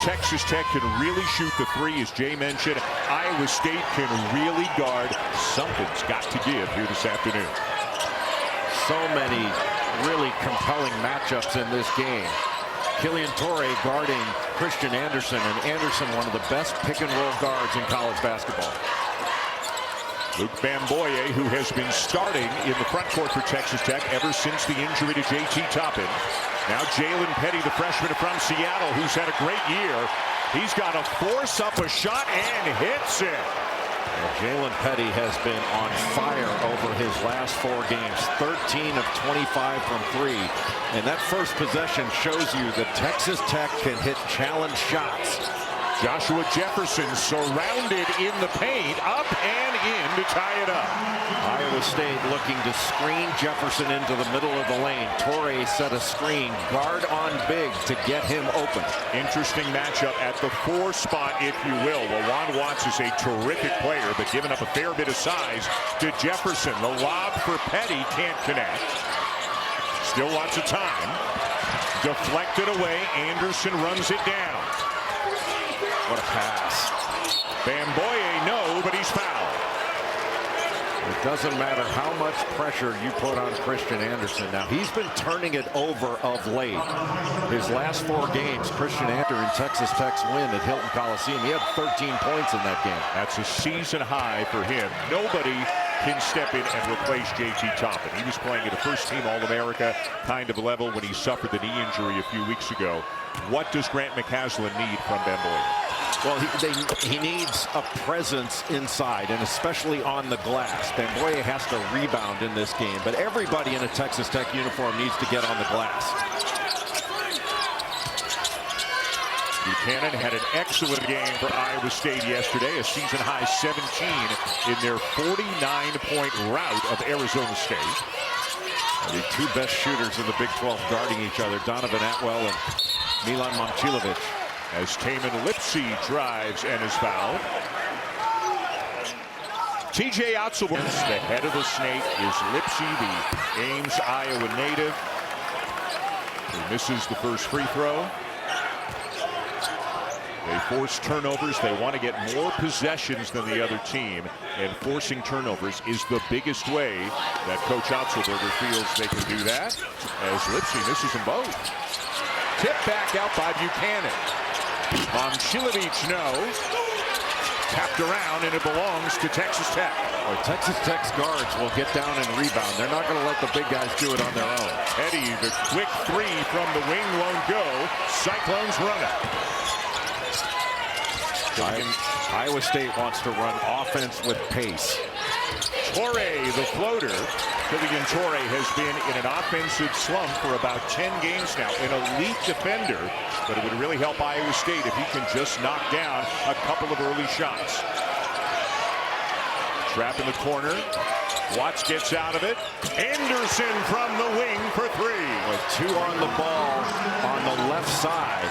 Texas Tech can really shoot the three, as Jay mentioned. Iowa State can really guard. Something's got to give here this afternoon. So many really compelling matchups in this game. Killian Torrey guarding Christian Anderson, and Anderson one of the best pick-and-roll guards in college basketball. Luke Bamboye, who has been starting in the front court for Texas Tech ever since the injury to J.T. Toppin. Now Jalen Petty, the freshman from Seattle, who's had a great year. He's got to force up a shot and hits it. Jalen Petty has been on fire over his last 4 games. 13 of 25 from 3. And that first possession shows you that Texas Tech can hit challenge shots. Joshua Jefferson surrounded in the paint, up and in to tie it up. Iowa State looking to screen Jefferson into the middle of the lane. Torrey set a screen, guard on big to get him open. Interesting matchup at the 4 spot, if you will. Lawan Watts is a terrific player, but giving up a fair bit of size to Jefferson. The lob for Petty can't connect. Still lots of time. Deflected away. Anderson runs it down. What a pass. Bamboye, no, but he's fouled. It doesn't matter how much pressure you put on Christian Anderson. Now, he's been turning it over of late. His last 4 games, Christian Anderson in Texas Tech's win at Hilton Coliseum, he had 13 points in that game. That's a season high for him. Nobody can step in and replace J.T. Toppin. He was playing at a first-team All-America kind of level when he suffered the knee injury a few weeks ago. What does Grant McCasland need from Bamboye? Well, he needs a presence inside, and especially on the glass. Bamboye has to rebound in this game, but everybody in a Texas Tech uniform needs to get on the glass. Buchanan had an excellent game for Iowa State yesterday, a season-high 17 in their 49-point rout of Arizona State. The 2 best shooters in the Big 12 guarding each other, Donovan Atwell and Milan Momcilovic. As Taman Lipsey drives and is fouled. TJ Otzelberg, the head of the snake, is Lipsey, the Ames, Iowa native. He misses the first free throw. They force turnovers. They want to get more possessions than the other team, and forcing turnovers is the biggest way that Coach Otzelberger feels they can do that, as Lipsey misses them both. Tip back out by Buchanan. Momcilovic, no. Tapped around, and it belongs to Texas Tech. Well, Texas Tech's guards will get down and rebound. They're not going to let the big guys do it on their own. Petty, the quick 3 from the wing won't go. Cyclones run it. Iowa State wants to run offense with pace. Torrey, the floater. Killian Torrey has been in an offensive slump for about 10 games now. An elite defender, but it would really help Iowa State if he can just knock down a couple of early shots. Trap in the corner. Watts gets out of it. Anderson from the wing for 3. With 2 on the ball on the left side.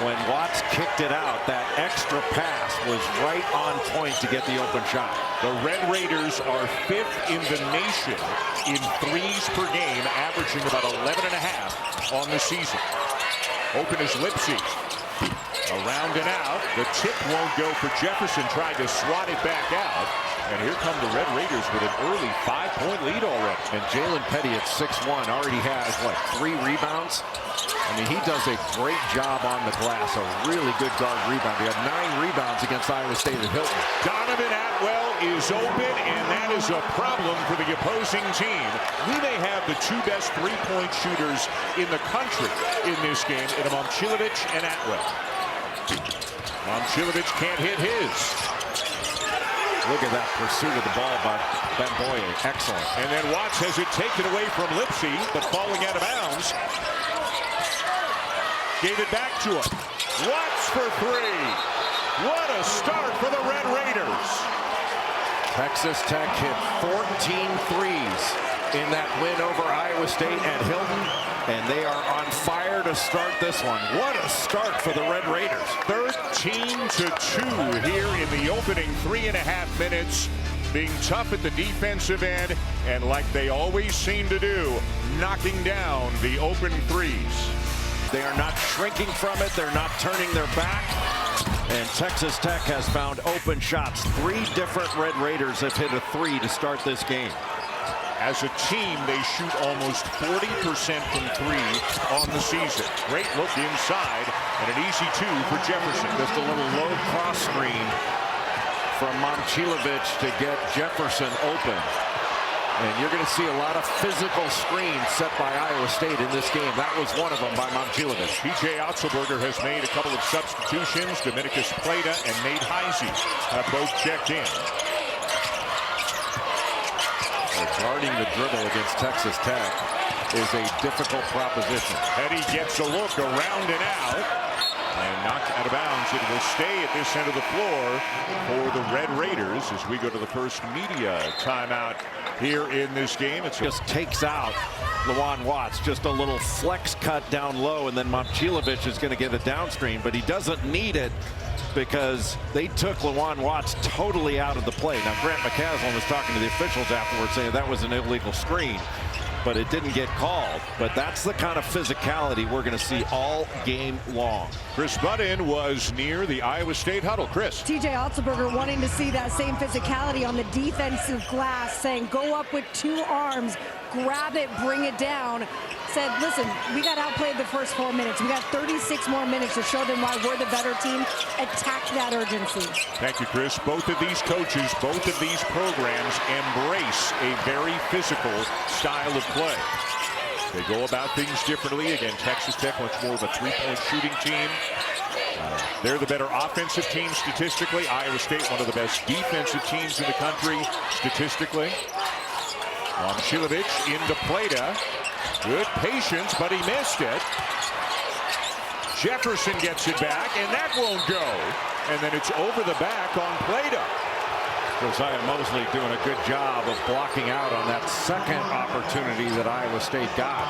When Watts kicked it out, that extra pass was right on point to get the open shot. The Red Raiders are 5th in the nation in threes per game, averaging about 11.5 on the season. Open is Lipsey. Around and out. The tip won't go for Jefferson. Tried to swat it back out. And here come the Red Raiders with an early 5-point lead already. And Jalen Petty at 6'1" already has, what, 3 rebounds? I mean, he does a great job on the glass. A really good guard rebound. He had 9 rebounds against Iowa State at Hilton. Donovan Atwell is open, and that is a problem for the opposing team. We may have the 2 best 3-point shooters in the country in this game, in Momcilovic and Atwell. Momcilovic can't hit his. Look at that pursuit of the ball by Bamboye. Excellent. And then Watts has it taken away from Lipsey, but falling out of bounds. Gave it back to him. Watts for 3. What a start for the Red Raiders. Texas Tech hit 14 threes in that win over Iowa State at Hilton, and they are on fire to start this one. What a start for the Red Raiders. 13-2 here in the opening 3.5 minutes. Being tough at the defensive end, and like they always seem to do, knocking down the open threes. They are not shrinking from it. They're not turning their back. And Texas Tech has found open shots. 3 different Red Raiders have hit a 3 to start this game. As a team, they shoot almost 40% from 3 on the season. Great look inside, and an easy 2 for Jefferson. Just a little low cross screen from Momcilovic to get Jefferson open. And you're going to see a lot of physical screens set by Iowa State in this game. That was one of them by Momcilovic. P.J. Otzelberger has made a couple of substitutions. Dominicus Plata and Nate Heisey have both checked in. Guarding the dribble against Texas Tech is a difficult proposition. Petty gets a look around and out and knocked out of bounds. It will stay at this end of the floor for the Red Raiders as we go to the first media timeout here in this game. It just takes out Lawan Watts. Just a little flex cut down low, and then Momcilovic is going to get a down screen, but he doesn't need it because they took Lawan Watts totally out of the play. Now, Grant McCaslin was talking to the officials afterwards saying that was an illegal screen, but it didn't get called. But that's the kind of physicality we're going to see all game long. Chris Budden was near the Iowa State huddle. Chris. T.J. Otzelberger wanting to see that same physicality on the defensive glass, saying go up with 2 arms, grab it, bring it down. Said, listen, we got outplayed the first 4 minutes. We got 36 more minutes to show them why we're the better team. Attack that urgency. Thank you, Chris. Both of these coaches, both of these programs embrace a very physical style of play. They go about things differently. Again, Texas Tech much more of a 3-point shooting team. They're the better offensive team statistically. Iowa State, one of the best defensive teams in the country statistically. Momcilovic into Plata. Good patience, but he missed it. Jefferson gets it back, and that won't go. And then it's over the back on Plata. Josiah Mosley doing a good job of blocking out on that second opportunity that Iowa State got.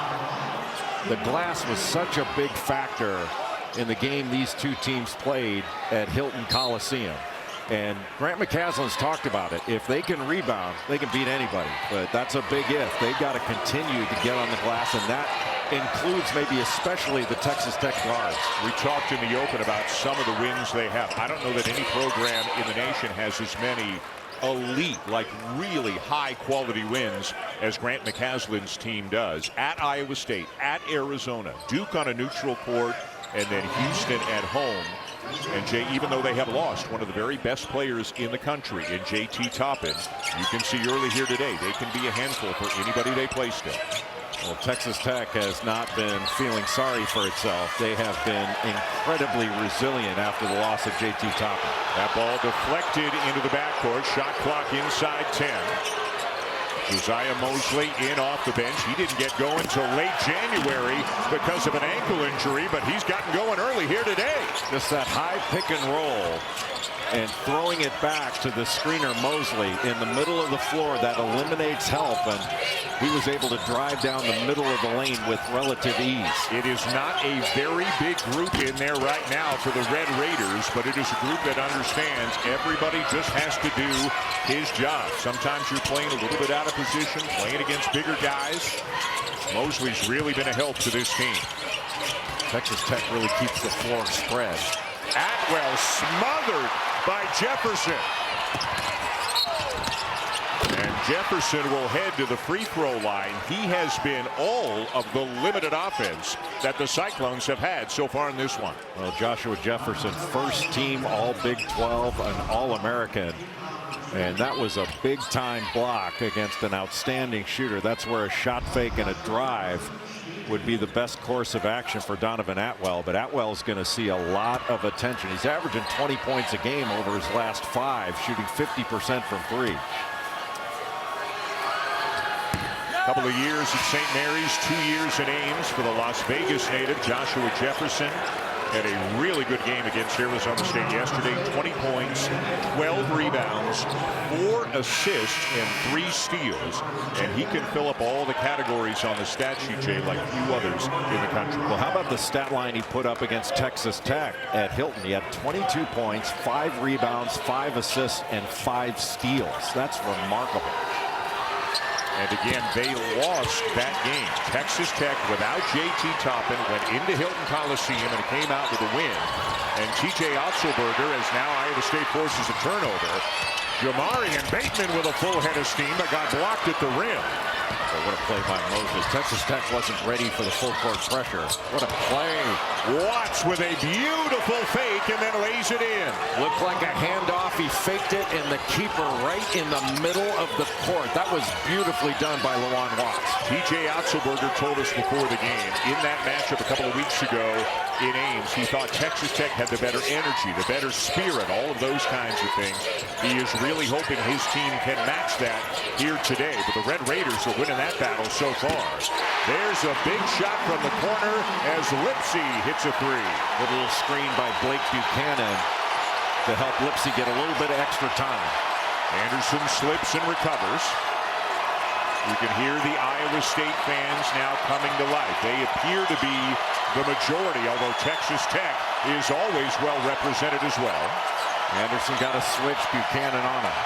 The glass was such a big factor in the game these two teams played at Hilton Coliseum. And Grant McCaslin's talked about it. If they can rebound, they can beat anybody. But that's a big if. They've got to continue to get on the glass, and that includes maybe especially the Texas Tech guards. We talked in the open about some of the wins they have. I don't know that any program in the nation has as many elite, like really high quality wins as Grant McCaslin's team does. At Iowa State, at Arizona, Duke on a neutral court, and then Houston at home. And Jay, even though they have lost one of the very best players in the country in JT Toppin, you can see early here today they can be a handful for anybody they play still. Well, Texas Tech has not been feeling sorry for itself. They have been incredibly resilient after the loss of JT Toppin. That ball deflected into the backcourt. Shot clock inside 10. Josiah Mosley in off the bench. He didn't get going until late January because of an ankle injury, but he's gotten going early here today. Just that high pick and roll and throwing it back to the screener Mosley in the middle of the floor. That eliminates help, and he was able to drive down the middle of the lane with relative ease. It is not a very big group in there right now for the Red Raiders, but it is a group that understands everybody just has to do his job. Sometimes you're playing a little bit out of position, playing against bigger guys. Mosley's really been a help to this team. Texas Tech really keeps the floor spread. Atwell smothered by Jefferson. And Jefferson will head to the free throw line. He has been all of the limited offense that the Cyclones have had so far in this one. Well, Joshua Jefferson, first team All Big 12, an All-American. And that was a big-time block against an outstanding shooter. That's where a shot fake and a drive would be the best course of action for Donovan Atwell. But Atwell's going to see a lot of attention. He's averaging 20 points a game over his last 5, shooting 50% from 3. Couple of years at St. Mary's, 2 years at Ames for the Las Vegas native Joshua Jefferson. Had a really good game against Arizona State yesterday. 20 points, 12 rebounds, 4 assists, and 3 steals. And he can fill up all the categories on the stat sheet, Jay, like few others in the country. Well, how about the stat line he put up against Texas Tech at Hilton? He had 22 points, 5 rebounds, 5 assists, and 5 steals. That's remarkable. And again, they lost that game. Texas Tech, without J.T. Toppin, went into Hilton Coliseum and came out with a win. And T.J. Otzelberger, as now Iowa State forces a turnover. Jamarian Bateman with a full head of steam, but got blocked at the rim. So what a play by Moses. Texas Tech wasn't ready for the full court pressure. What a play. Watts with a beautiful fake and then lays it in. Looked like a handoff. He faked it, and the keeper right in the middle of the court. That was beautifully done by Lawan Watts. T.J. Otzelberger told us before the game, in that matchup a couple of weeks ago in Ames, he thought Texas Tech had the better energy, the better spirit, all of those kinds of things. He is really hoping his team can match that here today. But the Red Raiders are winning that battle so far. There's a big shot from the corner as Lipsy hits a three. A little screen by Blake Buchanan to help Lipsy get a little bit of extra time. Anderson slips and recovers. You can hear the Iowa State fans now coming to life. They appear to be the majority, although Texas Tech is always well represented as well. Anderson got a switch, Buchanan on him.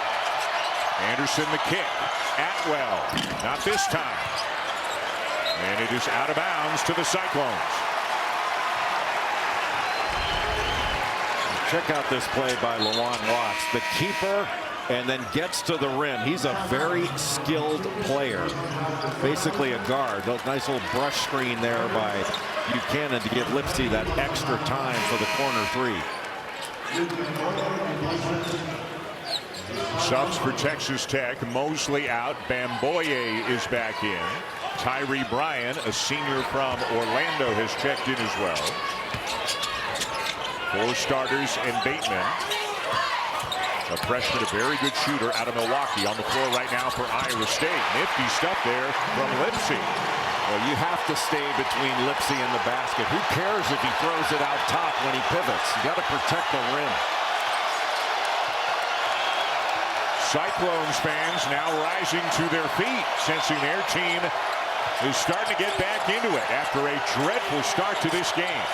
Anderson the kick. Atwell, not this time. And it is out of bounds to the Cyclones. Check out this play by Lawan Watts. The keeper, and then gets to the rim. He's a very skilled player. Basically a guard. A nice little brush screen there by Buchanan to give Lipsy that extra time for the corner three. Subs for Texas Tech. Mosley out. Bamboye is back in. Tyree Bryan, a senior from Orlando, has checked in as well. 4 starters and Bateman. A freshman, a very good shooter out of Milwaukee, on the floor right now for Iowa State. Nifty stuff there from Lipsy. Well, you have to stay between Lipsy and the basket. Who cares if he throws it out top when he pivots? You got to protect the rim. Cyclones fans now rising to their feet, sensing their team is starting to get back into it after a dreadful start to this game.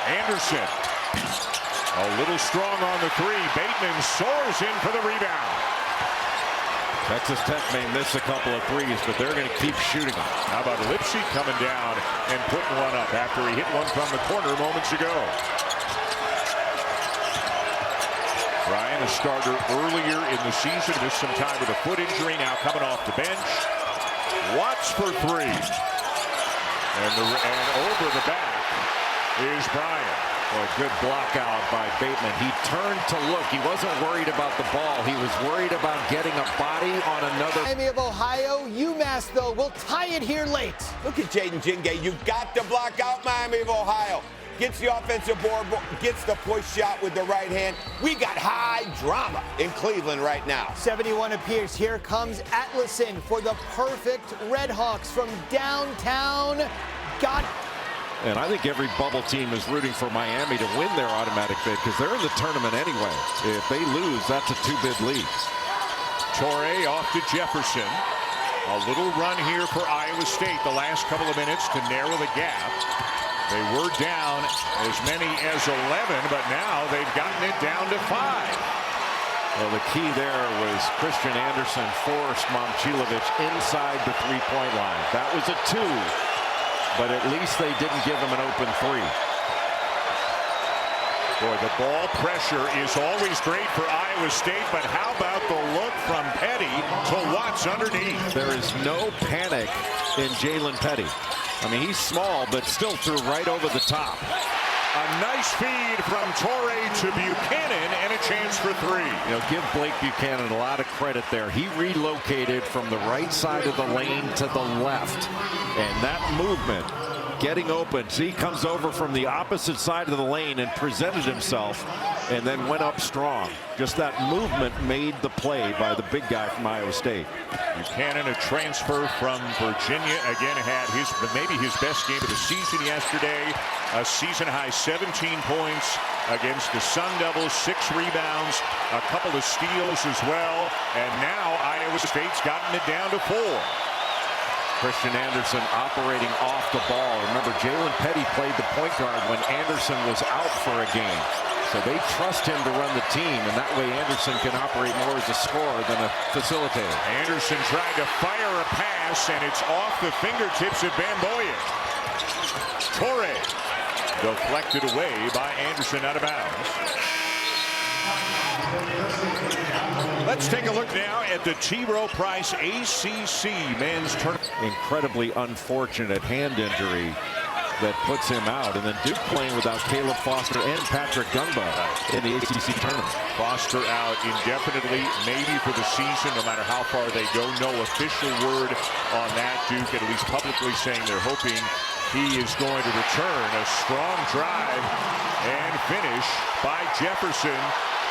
Anderson, a little strong on the three. Bateman soars in for the rebound. Texas Tech may miss a couple of threes, but they're going to keep shooting them. How about Lipsy coming down and putting one up after he hit one from the corner moments ago? Bryan, a starter earlier in the season, missed some time with a foot injury, now coming off the bench. Watts for three. And over the back is Bryan. Well, a good block out by Bateman. He turned to look. He wasn't worried about the ball. He was worried about getting a body on another. Miami of Ohio, UMass, though, will tie it here late. Look at Jaden Jingay. You've got to block out Miami of Ohio. Gets the offensive board, gets the push shot with the right hand. We got high drama in Cleveland right now. 71 apiece. Here comes Atlason for the perfect Red Hawks from downtown. And I think every bubble team is rooting for Miami to win their automatic bid because they're in the tournament anyway. If they lose, that's a 2-bid lead. Torrey off to Jefferson. A little run here for Iowa State the last couple of minutes to narrow the gap. They were down as many as 11, but now they've gotten it down to 5. Well, the key there was Christian Anderson forced Momcilovic inside the three-point line. That was a 2, but at least they didn't give him an open 3. Boy, the ball pressure is always great for Iowa State, but how about the look from Petty to Watts underneath? There is no panic in Jalen Petty. I mean, he's small, but still threw right over the top. A nice feed from Torrey to Buchanan and a chance for 3. You know, give Blake Buchanan a lot of credit there. He relocated from the right side of the lane to the left. And that movement, getting open. See, he comes over from the opposite side of the lane and presented himself and then went up strong. Just that movement made the play by the big guy from Iowa State. Buchanan, a transfer from Virginia, again had maybe his best game of the season yesterday. A season-high 17 points against the Sun Devils, 6 rebounds, a couple of steals as well. And now Iowa State's gotten it down to 4. Christian Anderson operating off the ball. Remember, Jalen Petty played the point guard when Anderson was out for a game. So they trust him to run the team, and that way Anderson can operate more as a scorer than a facilitator. Anderson tried to fire a pass, and it's off the fingertips of Bamboya. Torre deflected away by Anderson out of bounds. Let's take a look now at the T. Rowe Price ACC men's tournament. Incredibly unfortunate hand injury that puts him out, and then Duke playing without Caleb Foster and Patrick Gumba in the ACC tournament. Foster out indefinitely, maybe for the season, no matter how far they go. No official word on that. Duke at least publicly saying they're hoping he is going to return. A strong drive and finish by Jefferson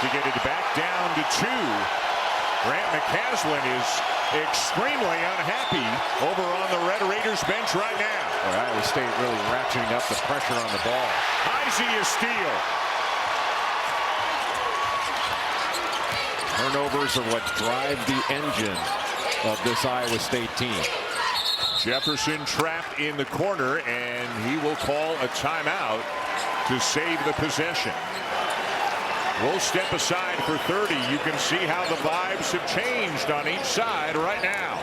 to get it back down to 2. Grant McCaslin is extremely unhappy over on the Red Raiders bench right now. Boy, Iowa State really ratcheting up the pressure on the ball. Heisey is steal. Turnovers are what drive the engine of this Iowa State team. Jefferson trapped in the corner, and he will call a timeout to save the possession. We'll step aside for 30. You can see how the vibes have changed on each side right now.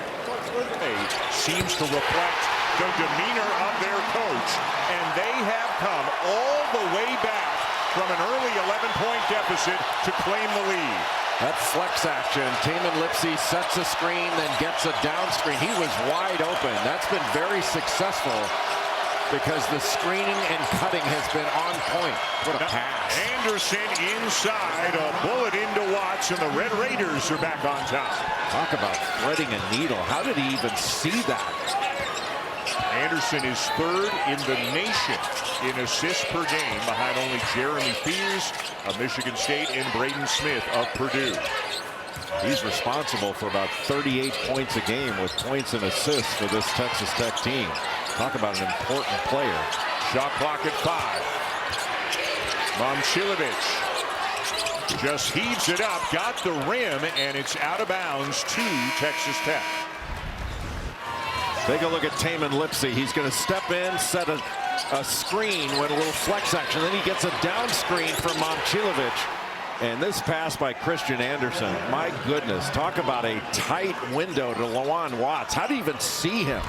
It seems to reflect the demeanor of their coach, and they have come all the way back from an early 11-point deficit to claim the lead. That flex action, Tamin Lipsey sets a screen, then gets a down screen. He was wide open. That's been very successful because the screening and cutting has been on point. What a pass. Anderson inside, a bullet into Watts, and the Red Raiders are back on top. Talk about threading a needle. How did he even see that? Anderson is 3rd in the nation in assists per game, behind only Jeremy Fears of Michigan State and Braden Smith of Purdue. He's responsible for about 38 points a game with points and assists for this Texas Tech team. Talk about an important player. Shot clock at 5. Momcilovic just heaves it up, got the rim, and it's out of bounds to Texas Tech. Take a look at Tamin Lipsey. He's going to step in, set a screen with a little flex action. Then he gets a down screen from Momcilovic. And this pass by Christian Anderson. My goodness, talk about a tight window to Lawan Watts. How do you even see him?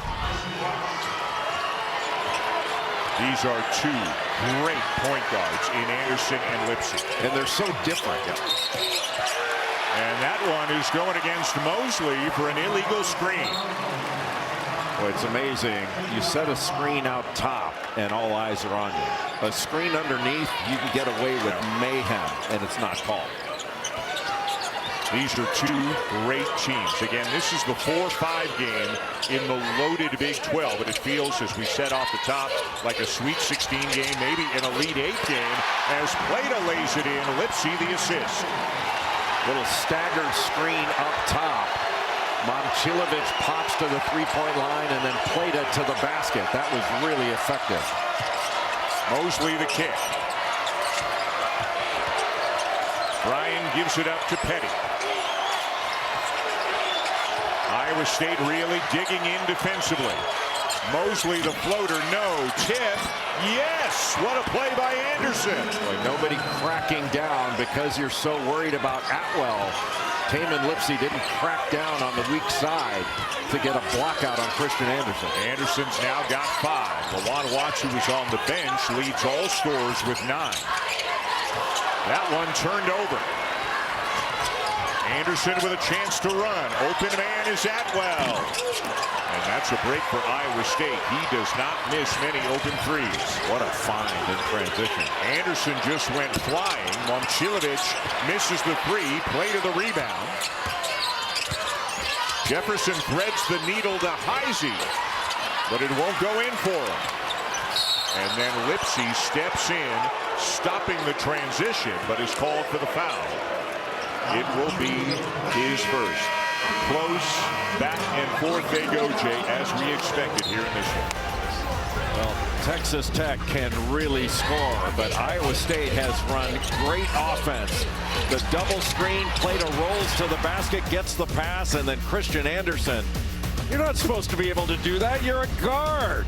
These are 2 great point guards in Anderson and Lipsey. And they're so different. And that one is going against Mosley for an illegal screen. Well, it's amazing. You set a screen out top and all eyes are on you. A screen underneath, you can get away with mayhem and it's not called. These are 2 great teams. Again, this is the 4-5 game in the loaded Big 12, but it feels, as we said off the top, like a Sweet 16 game, maybe an Elite 8 game, as Plata lays it in. Lipsey the assist. Little staggered screen up top. Momcilovic pops to the three-point line and then Plata to the basket. That was really effective. Mosley the kick. Bryan gives it up to Petty. Iowa State really digging in defensively. Mosley the floater, no. Tip, yes! What a play by Anderson. Boy, nobody cracking down because you're so worried about Atwell. Tamin Lipsey didn't crack down on the weak side to get a block out on Christian Anderson. Anderson's now got 5. Lawan Watts, who was on the bench, leads all scorers with 9. That one turned over. Anderson with a chance to run. Open man is Atwell. And that's a break for Iowa State. He does not miss many open threes. What a find in transition. Anderson just went flying. Momcilovic misses the 3. Plata the rebound. Jefferson threads the needle to Heisey, but it won't go in for him. And then Lipsey steps in, stopping the transition, but is called for the foul. It will be his first. Close, back and forth they go, Jay, as we expected here in this one. Well, Texas Tech can really score, but Iowa State has run great offense. The double screen, Plata rolls to the basket, gets the pass, and then Christian Anderson. You're not supposed to be able to do that. You're a guard.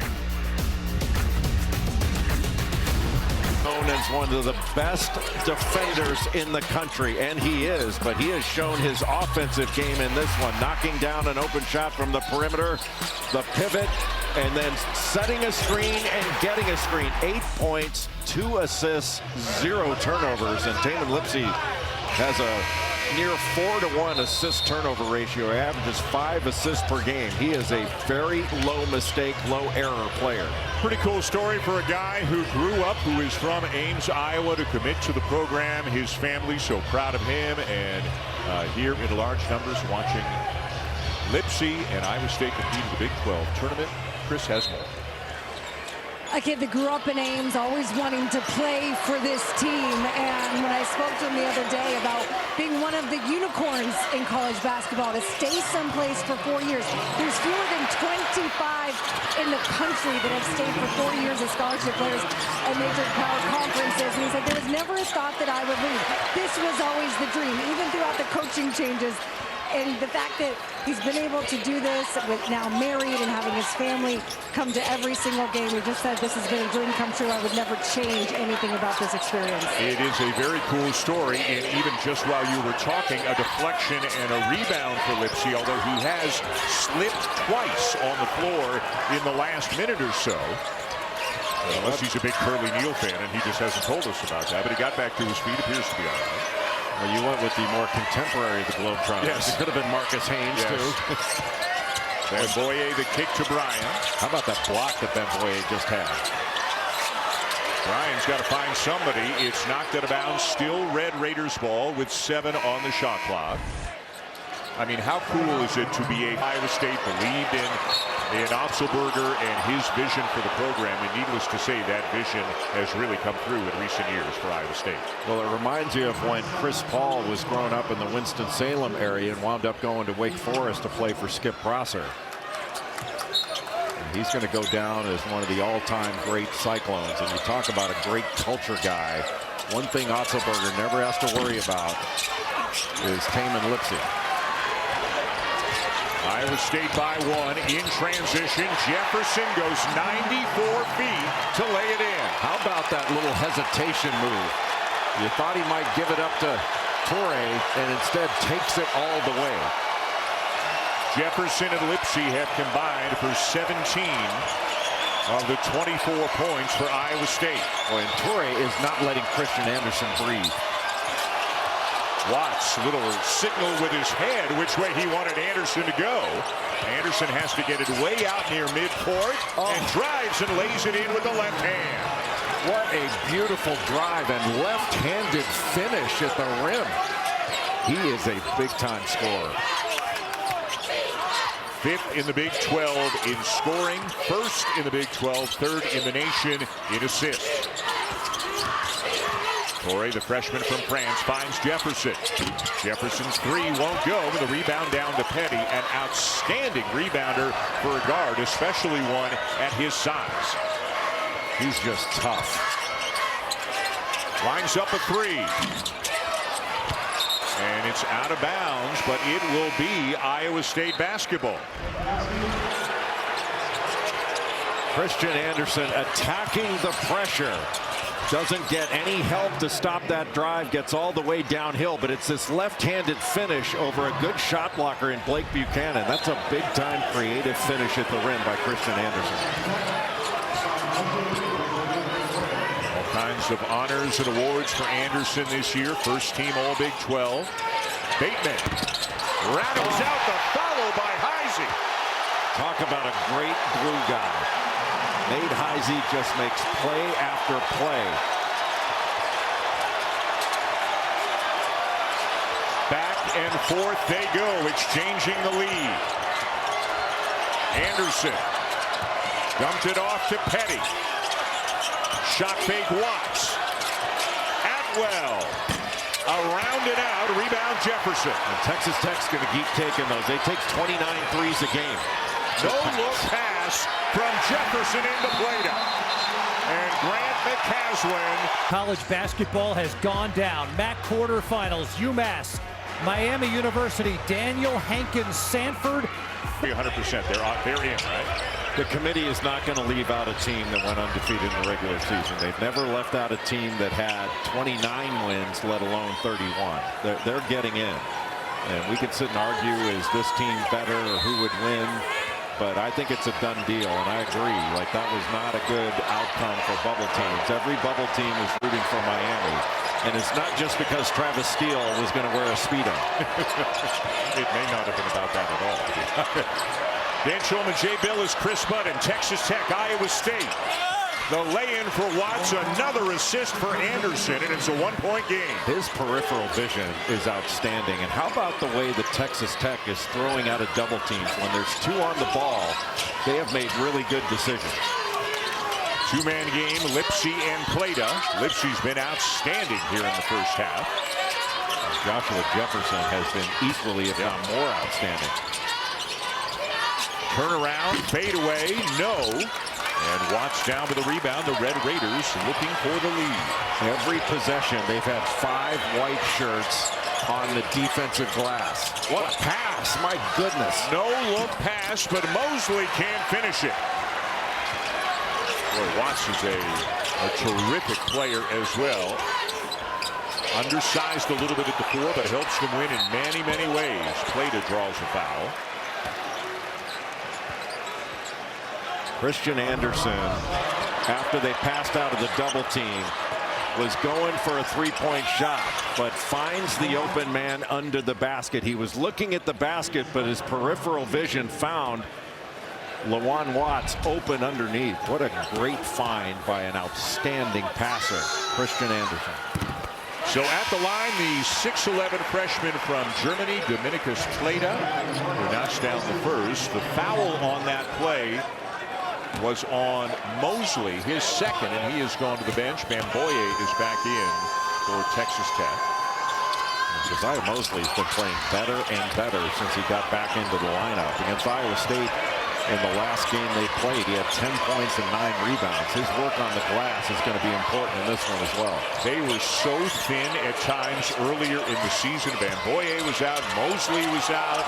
known as one of the best defenders in the country, and he is, but he has shown his offensive game in this one, knocking down an open shot from the perimeter, the pivot, and then setting a screen and getting a screen. 8 points, 2 assists, 0 turnovers, and Tamin Lipsey has a near 4-to-1 assist turnover ratio. He averages 5 assists per game. He is a very low mistake, low error player. Pretty cool story for a guy who grew up, who is from Ames, Iowa, to commit to the program. His family so proud of him, and here in large numbers watching Lipsey and Iowa State compete in the Big 12 tournament. Chris has more. A kid that grew up in Ames, always wanting to play for this team. And when I spoke to him the other day about being one of the unicorns in college basketball, to stay someplace for 4 years, there's fewer than 25 in the country that have stayed for 4 years as scholarship players at major power conferences. And he said, there was never a thought that I would leave. This was always the dream, even throughout the coaching changes. And the fact that he's been able to do this with now married and having his family come to every single game, he just said, this has been a dream come true. I would never change anything about this experience. It is a very cool story, and even just while you were talking, a deflection and a rebound for Lipsey, although he has slipped twice on the floor in the last minute or so. Unless he's a big Curly Neal fan, and he just hasn't told us about that, but he got back to his feet, appears to be all right. Well, you went with the more contemporary of the Globetrotters. Yes. It could have been Marcus Haynes, yes, too. Ben Boye, the kick to Bryan. How about that block that Ben Boye just had? Bryan's got to find somebody. It's knocked out of bounds. Still Red Raiders ball with 7 on the shot clock. I mean, how cool is it to be a Iowa State believed in Otzelberger and his vision for the program, and needless to say, that vision has really come through in recent years for Iowa State. Well, it reminds you of when Chris Paul was growing up in the Winston-Salem area and wound up going to Wake Forest to play for Skip Prosser. And he's going to go down as one of the all-time great Cyclones, and you talk about a great culture guy. One thing Otzelberger never has to worry about is Tamin Lipsey. Iowa State by 1 in transition. Jefferson goes 94 feet to lay it in. How about that little hesitation move? You thought he might give it up to Torrey, and instead takes it all the way. Jefferson and Lipsey have combined for 17 of the 24 points for Iowa State. Boy, and Torrey is not letting Christian Anderson breathe. Watts, little signal with his head which way he wanted Anderson to go. Anderson has to get it way out near midcourt and drives and lays it in with the left hand. What a beautiful drive and left-handed finish at the rim. He is a big-time scorer. 5th in the Big 12 in scoring, 1st in the Big 12, 3rd in the nation in assists. Torrey, the freshman from France, finds Jefferson. Jefferson's 3 won't go, but the rebound down to Petty. An outstanding rebounder for a guard, especially one at his size. He's just tough. Lines up a 3. And it's out of bounds, but it will be Iowa State basketball. Christian Anderson attacking the pressure. Doesn't get any help to stop that drive, gets all the way downhill, but it's this left-handed finish over a good shot blocker in Blake Buchanan. That's a big-time creative finish at the rim by Christian Anderson. All kinds of honors and awards for Anderson this year. First team All-Big 12. Bateman rattles out the follow by Heisey. Talk about a great glue guy. Nate Heisey just makes play after play. Back and forth they go, exchanging the lead. Anderson dumped it off to Petty. Shot fake Watts. Atwell around and out, rebound Jefferson. And Texas Tech's going to keep taking those. They take 29 threes a game. No look pass from Jefferson into Plata. And Grant McCaslin. College basketball has gone down. MAC quarterfinals, UMass, Miami University, Daniel Hankins, Sanford. 100%. They're in, right? The committee is not going to leave out a team that went undefeated in the regular season. They've never left out a team that had 29 wins, let alone 31. They're getting in. And we could sit and argue, is this team better or who would win? But I think it's a done deal, and I agree. Like, that was not a good outcome for bubble teams. Every bubble team is rooting for Miami. And it's not just because Travis Steele was going to wear a Speedo. It may not have been about that at all. Dan Schulman, Jay Billis, Chris Budd, and Texas Tech, Iowa State. The lay-in for Watts, another assist for Anderson, and it's a one-point game. His peripheral vision is outstanding. And how about the way that Texas Tech is throwing out of double teams? When there's two on the ball, they have made really good decisions. Two-man game, Lipsy and Plata. Lipsy's been outstanding here in the first half. Joshua Jefferson has been equally, if not more, outstanding. Turnaround, fade away, no. And Watts down with the rebound. The Red Raiders looking for the lead. Every possession, they've had 5 white shirts on the defensive glass. What a pass, my goodness. No look pass, but Mosley can't finish it. Boy, Watts is a terrific player as well. Undersized a little bit at the 4, but helps them win in many, many ways. Plata draws a foul. Christian Anderson, after they passed out of the double team, was going for a three-point shot, but finds the open man under the basket. He was looking at the basket, but his peripheral vision found Lawan Watts open underneath. What a great find by an outstanding passer, Christian Anderson. So at the line, the 6'11" freshman from Germany, Dominicus Plata, who knocks down the first. The foul on that play was on Mosley, his second, and he has gone to the bench. Bamboye is back in for Texas Tech. Josiah Mosley's been playing better and better since he got back into the lineup. Against Iowa State in the last game they played, he had 10 points and 9 rebounds. His work on the glass is going to be important in this one as well. They were so thin at times earlier in the season. Bamboye was out, Mosley was out.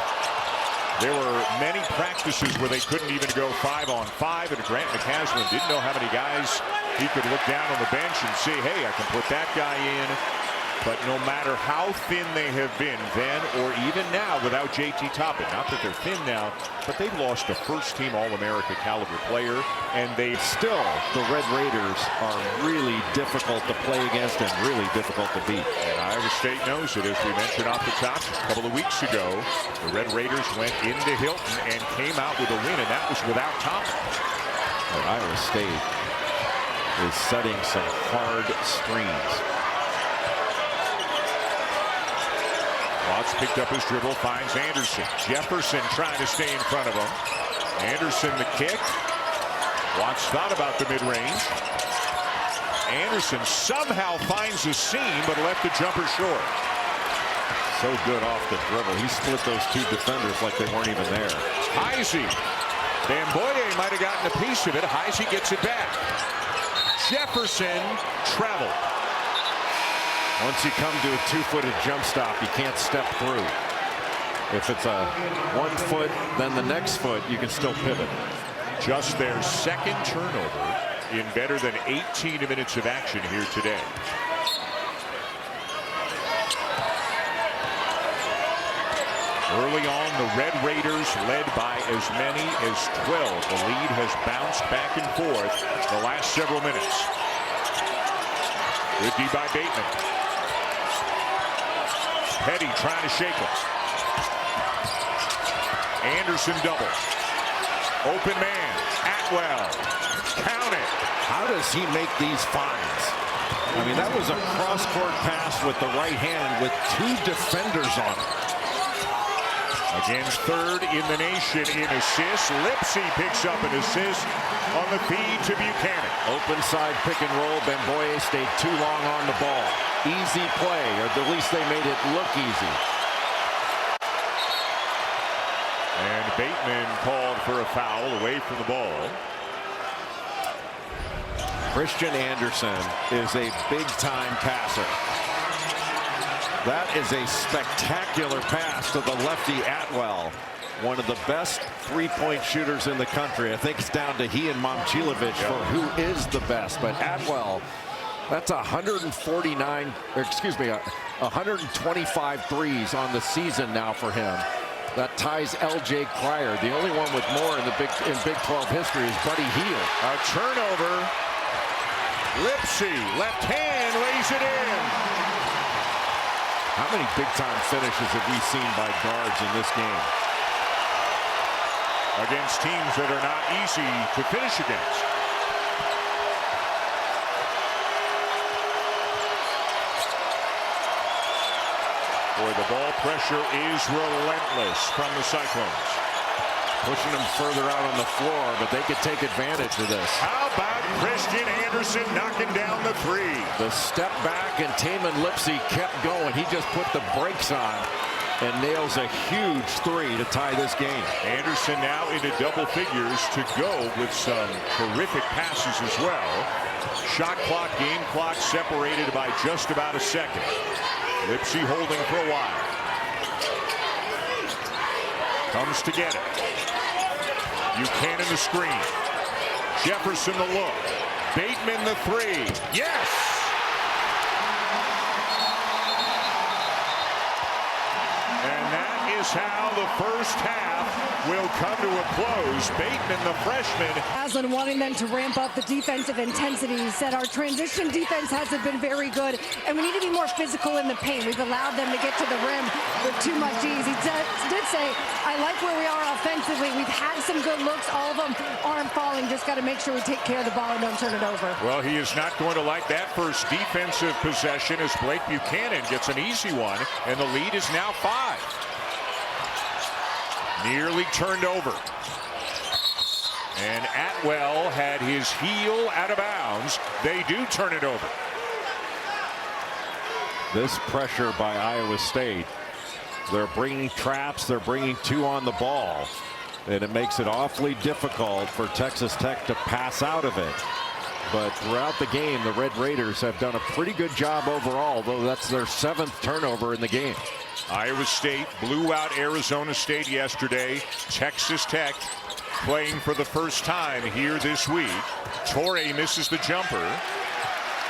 There were many practices where they couldn't even go 5-on-5, and Grant McCaslin didn't know how many guys he could look down on the bench and say, hey, I can put that guy in. But no matter how thin they have been then or even now without JT Toppin, not that they're thin now, but they've lost a first-team All-America caliber player, and they still, the Red Raiders are really difficult to play against and really difficult to beat. And Iowa State knows it, as we mentioned off the top a couple of weeks ago. The Red Raiders went into Hilton and came out with a win, and that was without Toppin. And Iowa State is setting some hard screens. Watts picked up his dribble, finds Anderson. Jefferson trying to stay in front of him. Anderson the kick. Watts thought about the mid-range. Anderson somehow finds a seam, but left the jumper short. So good off the dribble. He split those two defenders like they weren't even there. Heisey. Bamboye might have gotten a piece of it. Heisey gets it back. Jefferson traveled. Once you come to a 2-footed jump stop, you can't step through. If it's a 1 foot, then the next foot, you can still pivot. Just their second turnover in better than 18 minutes of action here today. Early on, the Red Raiders led by as many as 12. The lead has bounced back and forth the last several minutes. Good D by Bateman. Petty trying to shake him. Anderson double. Open man. Atwell. Count it. How does he make these finds? I mean, that was a cross-court pass with the right hand with 2 defenders on it. Again, third in the nation in assists. Lipsy picks up an assist on the feed to Buchanan. Open side pick and roll. Bamboye stayed too long on the ball. Easy play, or at least they made it look easy. And Bateman called for a foul away from the ball. Christian Anderson is a big-time passer. That is a spectacular pass to the lefty Atwell. one of the best three-point shooters in the country. I think it's down to he and Momcilovic for who is the best. But Atwell, that's 125 threes on the season now for him. That ties L.J. Cryer. The only one with more in Big 12 history is Buddy Hield. A turnover. Lipsy, left hand, lays it in. How many big-time finishes have we seen by guards in this game? Against teams that are not easy to finish against. Boy, the ball pressure is relentless from the Cyclones. Pushing them further out on the floor, but they could take advantage of this. How about Christian Anderson knocking down the three? The step back, and Taman Lipsy kept going. He just put the brakes on and nails a huge three to tie this game. Anderson now into double figures to go with some terrific passes as well. Shot clock, game clock separated by just about a second. Lipsy holding for a while. Comes to get it. Buchanan the screen. Jefferson the look. Bateman the three. Yes! And that is how the first half will come to a close. Bateman, the freshman. Aslan wanting them to ramp up the defensive intensity. He said our transition defense hasn't been very good, and we need to be more physical in the paint. We've allowed them to get to the rim with too much ease. He did say, I like where we are offensively. We've had some good looks. All of them aren't falling. Just got to make sure we take care of the ball and don't turn it over. Well, he is not going to like that first defensive possession as Blake Buchanan gets an easy one, and the lead is now 5. Nearly turned over. And Atwell had his heel out of bounds. They do turn it over. This pressure by Iowa State. They're bringing traps. They're bringing 2 on the ball. And it makes it awfully difficult for Texas Tech to pass out of it. But throughout the game, the Red Raiders have done a pretty good job overall, though that's their 7th turnover in the game. Iowa State blew out Arizona State yesterday. Texas Tech playing for the first time here this week. Torrey misses the jumper.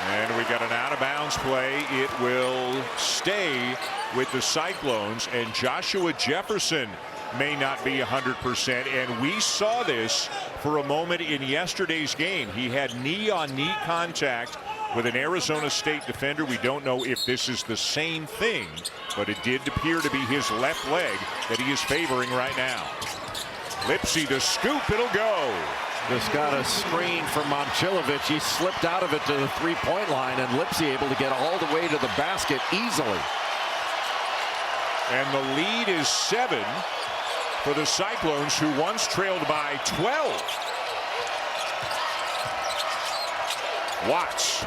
And we got an out-of-bounds play. It will stay with the Cyclones. And Joshua Jefferson may not be 100%. And we saw this for a moment in yesterday's game. He had knee-on-knee contact with an Arizona State defender. We don't know if this is the same thing, but it did appear to be his left leg that he is favoring right now. Lipsy to scoop, it'll go. Just got a screen from Momcilovic. He slipped out of it to the three-point line, and Lipsy able to get all the way to the basket easily. And the lead is 7 for the Cyclones, who once trailed by 12. Watts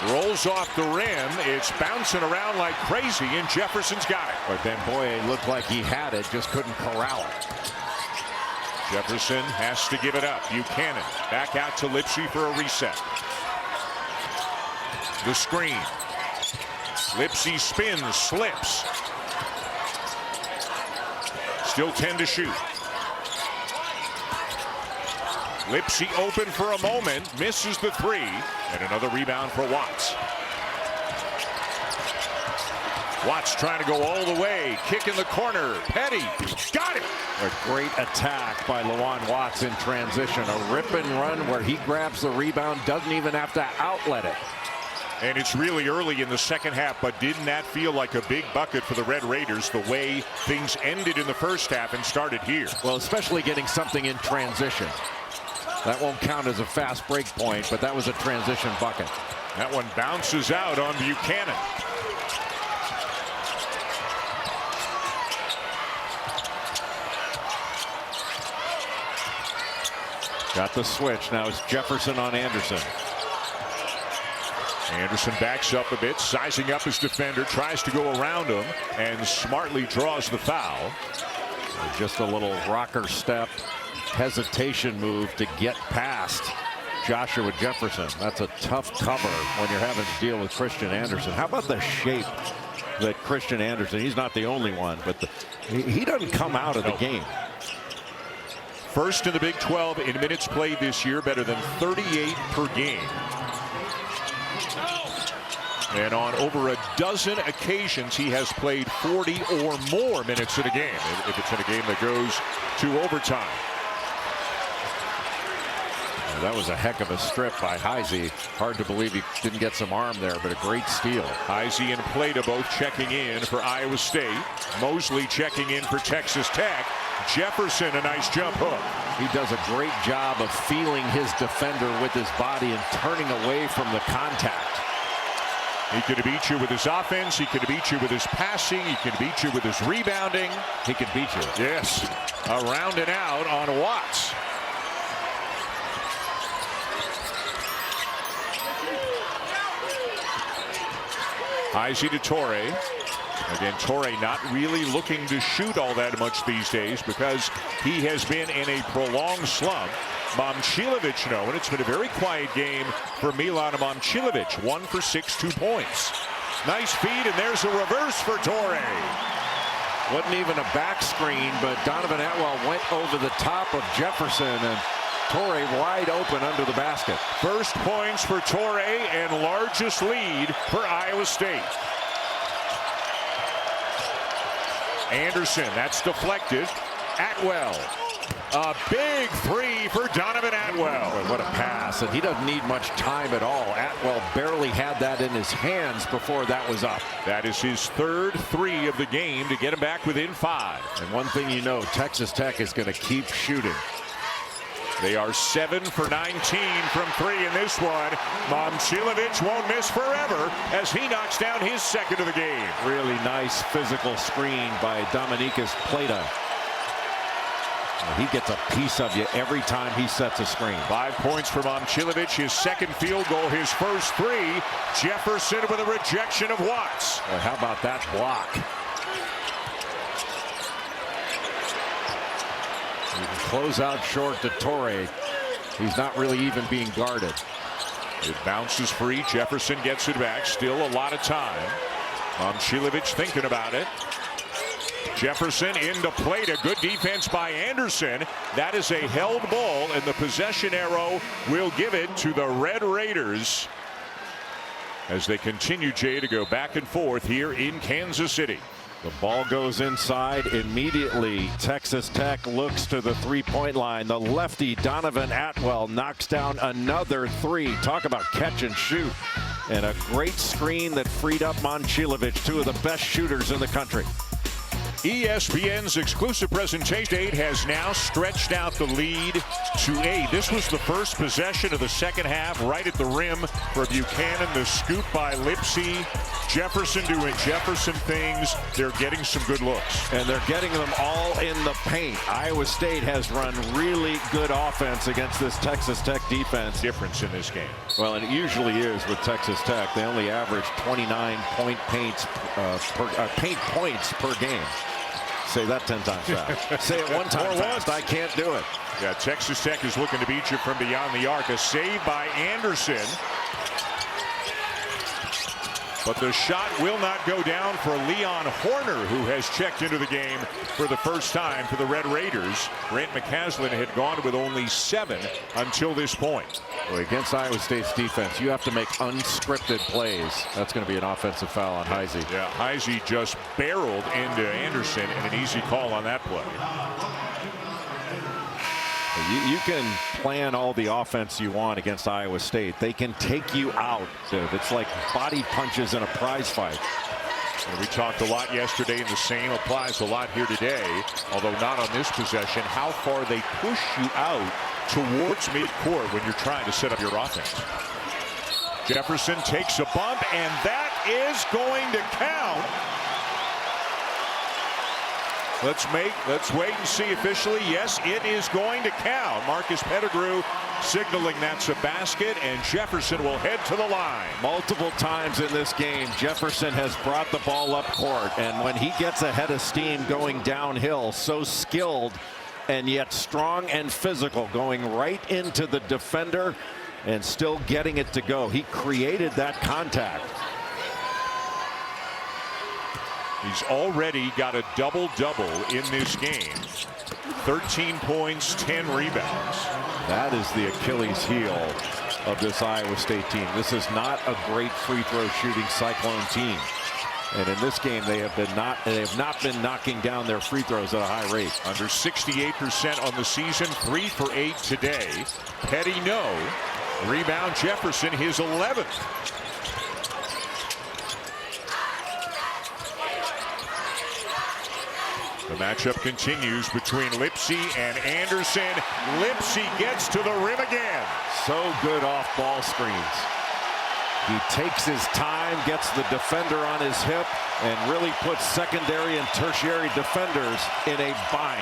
rolls off the rim. It's bouncing around like crazy, and Jefferson's got it. But then, boy, it looked like he had it, just couldn't corral it. Jefferson has to give it up. Buchanan back out to Lipsy for a reset. The screen. Lipsy spins, slips. Still 10 to shoot. Lipsy open for a moment, misses the three, and another rebound for Watts. Watts trying to go all the way, kick in the corner. Petty got it. A great attack by Lawan Watts in transition. A rip and run where he grabs the rebound, doesn't even have to outlet it. And it's really early in the second half, but didn't that feel like a big bucket for the Red Raiders the way things ended in the first half and started here? Well, especially getting something in transition. That won't count as a fast break point, but that was a transition bucket. That one bounces out on Buchanan. Got the switch. Now it's Jefferson on Anderson. Anderson backs up a bit, sizing up his defender, tries to go around him, and smartly draws the foul. Just a little rocker step, hesitation move to get past Joshua Jefferson. That's a tough cover when you're having to deal with Christian Anderson. How about the shape that Christian Anderson, he's not the only one, but he doesn't come out of the game. First in the Big 12 in minutes played this year, better than 38 per game. And on over a dozen occasions, he has played 40 or more minutes in a game, if it's in a game that goes to overtime. That was a heck of a strip by Heisey. Hard to believe he didn't get some arm there, but a great steal. Heisey and Plata both checking in for Iowa State. Mosley checking in for Texas Tech. Jefferson, a nice jump hook. He does a great job of feeling his defender with his body and turning away from the contact. He could have beat you with his offense. He could have beat you with his passing. He could beat you with his rebounding. He could beat you. Yes. Around and out on Watts. Heisey to Torrey. Again, Torrey not really looking to shoot all that much these days because he has been in a prolonged slump. Momcilovic, no, and it's been a very quiet game for Milan Momcilovic. 1 for 6, 2 points. Nice feed, and there's a reverse for Torrey. Wasn't even a back screen, but Donovan Atwell went over the top of Jefferson, and Torrey wide open under the basket. First points for Torrey and largest lead for Iowa State. Anderson, that's deflected. Atwell. A big three for Donovan Atwell. Boy, what a pass, and he doesn't need much time at all. Atwell barely had that in his hands before that was up. That is his third three of the game to get him back within 5. And one thing you know, Texas Tech is going to keep shooting. They are 7 for 19 from 3 in this one. Momcilovic won't miss forever as he knocks down his second of the game. Really nice physical screen by Dominicus Plata. He gets a piece of you every time he sets a screen. 5 points for Momcilovic, his second field goal, his first 3. Jefferson with a rejection of Watts. Well, how about that block? Close out short to Torrey. He's not really even being guarded. It bounces free. Jefferson gets it back. Still a lot of time. Momcilovic thinking about it. Jefferson into Plata. Good defense by Anderson. That is a held ball, and the possession arrow will give it to the Red Raiders as they continue, Jay, to go back and forth here in Kansas City. The ball goes inside immediately. Texas Tech looks to the three-point line. The lefty Donovan Atwell knocks down another 3. Talk about catch and shoot. And a great screen that freed up Momcilovic, 2 of the best shooters in the country. ESPN's exclusive presentation. State has now stretched out the lead to 8. This was the first possession of the second half, right at the rim for Buchanan. The scoop by Lipsy. Jefferson doing Jefferson things. They're getting some good looks. And they're getting them all in the paint. Iowa State has run really good offense against this Texas Tech defense. Difference in this game. Well, and it usually is with Texas Tech. They only average 29 paint points per game. Say that 10 times fast. Say it one time fast. I can't do it. Yeah, Texas Tech is looking to beat you from beyond the arc. A save by Anderson. But the shot will not go down for Leon Horner, who has checked into the game for the first time for the Red Raiders. Grant McCaslin had gone with only 7 until this point. Well, against Iowa State's defense, you have to make unscripted plays. That's going to be an offensive foul on Heisey. Yeah, Heisey just barreled into Anderson, and an easy call on that play. You can plan all the offense you want against Iowa State. They can take you out. It's like body punches in a prize fight. And we talked a lot yesterday, and the same applies a lot here today, although not on this possession, how far they push you out towards midcourt when you're trying to set up your offense. Jefferson takes a bump, and that is going to count. Let's wait and see officially. Yes, it is going to count. Marcus Pettigrew signaling that's a basket, and Jefferson will head to the line. Multiple times in this game, Jefferson has brought the ball up court, and when he gets ahead of steam going downhill, so skilled and yet strong and physical, going right into the defender and still getting it to go. He created that contact. He's already got a double-double in this game. 13 points, 10 rebounds. That is the Achilles heel of this Iowa State team. This is not a great free throw shooting Cyclone team. And in this game, they have not been knocking down their free throws at a high rate. Under 68% on the season, 3 for 8 today. Petty no. Rebound Jefferson, his 11th. The matchup continues between Lipsy and Anderson. Lipsy gets to the rim again. So good off ball screens. He takes his time, gets the defender on his hip, and really puts secondary and tertiary defenders in a bind.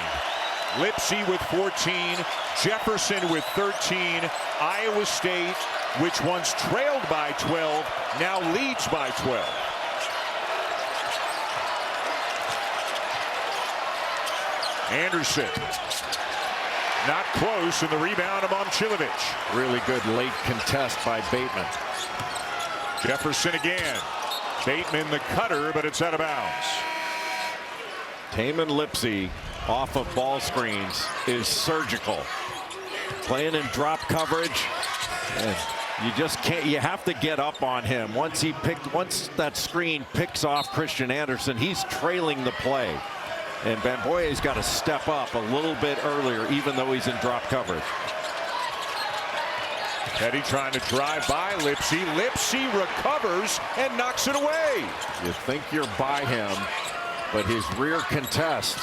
Lipsy with 14, Jefferson with 13. Iowa State, which once trailed by 12, now leads by 12. Anderson, not close, and the rebound of Momcilovic. Really good late contest by Bateman. Jefferson again. Bateman the cutter, but it's out of bounds. Taman Lipsy off of ball screens is surgical. Playing in drop coverage. And you just can't, you have to get up on him. Once that screen picks off Christian Anderson, he's trailing the play. And Bamboye's got to step up a little bit earlier, even though he's in drop coverage. Petty trying to drive by Lipsy. Lipsy recovers and knocks it away. You think you're by him, but his rear contest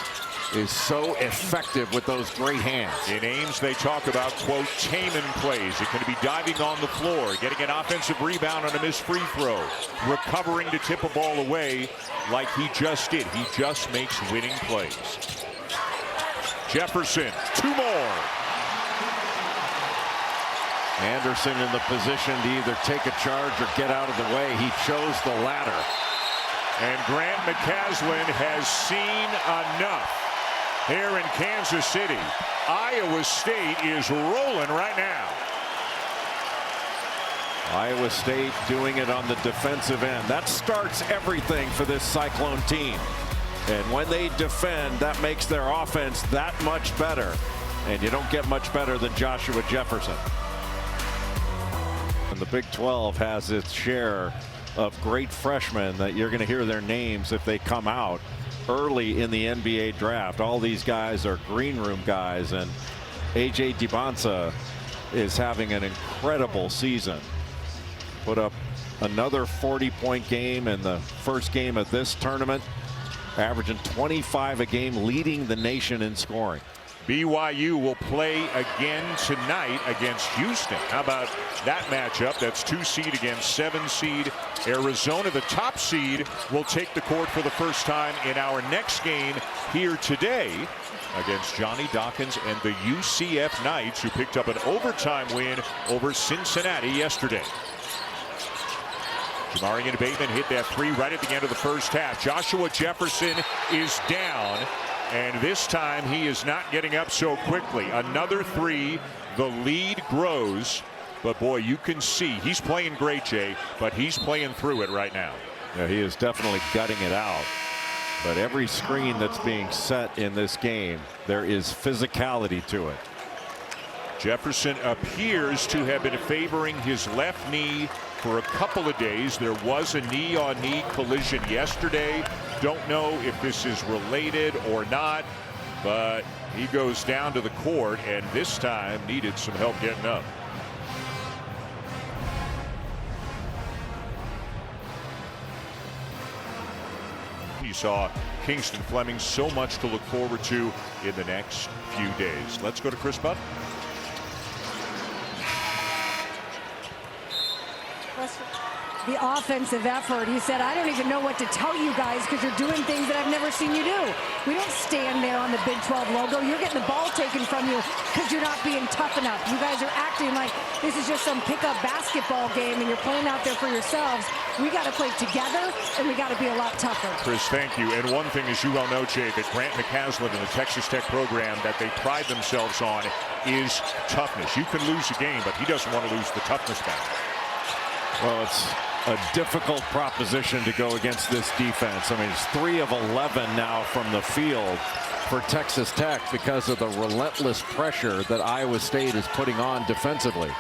is so effective with those great hands. In Ames, they talk about, quote, Taman plays. It can be diving on the floor, getting an offensive rebound on a missed free throw, recovering to tip a ball away like he just did. He just makes winning plays. Jefferson, 2 more. Anderson in the position to either take a charge or get out of the way. He chose the latter. And Grant McCaslin has seen enough here in Kansas City. Iowa State is rolling right now. Iowa State doing it on the defensive end. That starts everything for this Cyclone team. And when they defend, that makes their offense that much better. And you don't get much better than Joshua Jefferson. And the Big 12 has its share of great freshmen that you're going to hear their names if they come out early in the NBA draft. All these guys are green room guys, and AJ Dibonsa is having an incredible season. Put up another 40-point game in the first game of this tournament, averaging 25 a game, leading the nation in scoring. BYU will play again tonight against Houston. How about that matchup? That's 2 seed against 7 seed Arizona. The top seed will take the court for the first time in our next game here today against Johnny Dawkins and the UCF Knights, who picked up an overtime win over Cincinnati yesterday. Jamarian Bateman hit that 3 right at the end of the first half. Joshua Jefferson is down. And this time he is not getting up so quickly. Another 3. The lead grows. But boy, you can see he's playing great, Jay, but he's playing through it right now. Yeah, he is definitely gutting it out. But every screen that's being set in this game, there is physicality to it. Jefferson appears to have been favoring his left knee for a couple of days. There was a knee-on-knee collision yesterday. Don't know if this is related or not, but he goes down to the court and this time needed some help getting up. You saw Kingston Fleming, so much to look forward to in the next few days. Let's go to Chris Button. The offensive effort. He said, I don't even know what to tell you guys because you're doing things that I've never seen you do. We don't stand there on the Big 12 logo. You're getting the ball taken from you because you're not being tough enough. You guys are acting like this is just some pickup basketball game and you're playing out there for yourselves. We got to play together and we got to be a lot tougher. Chris, thank you. And one thing, as you well know, Jay, that Grant McCaslin and the Texas Tech program that they pride themselves on is toughness. You can lose a game, but he doesn't want to lose the toughness battle. Well, it's a difficult proposition to go against this defense. I mean, it's 3 of 11 now from the field for Texas Tech because of the relentless pressure that Iowa State is putting on defensively.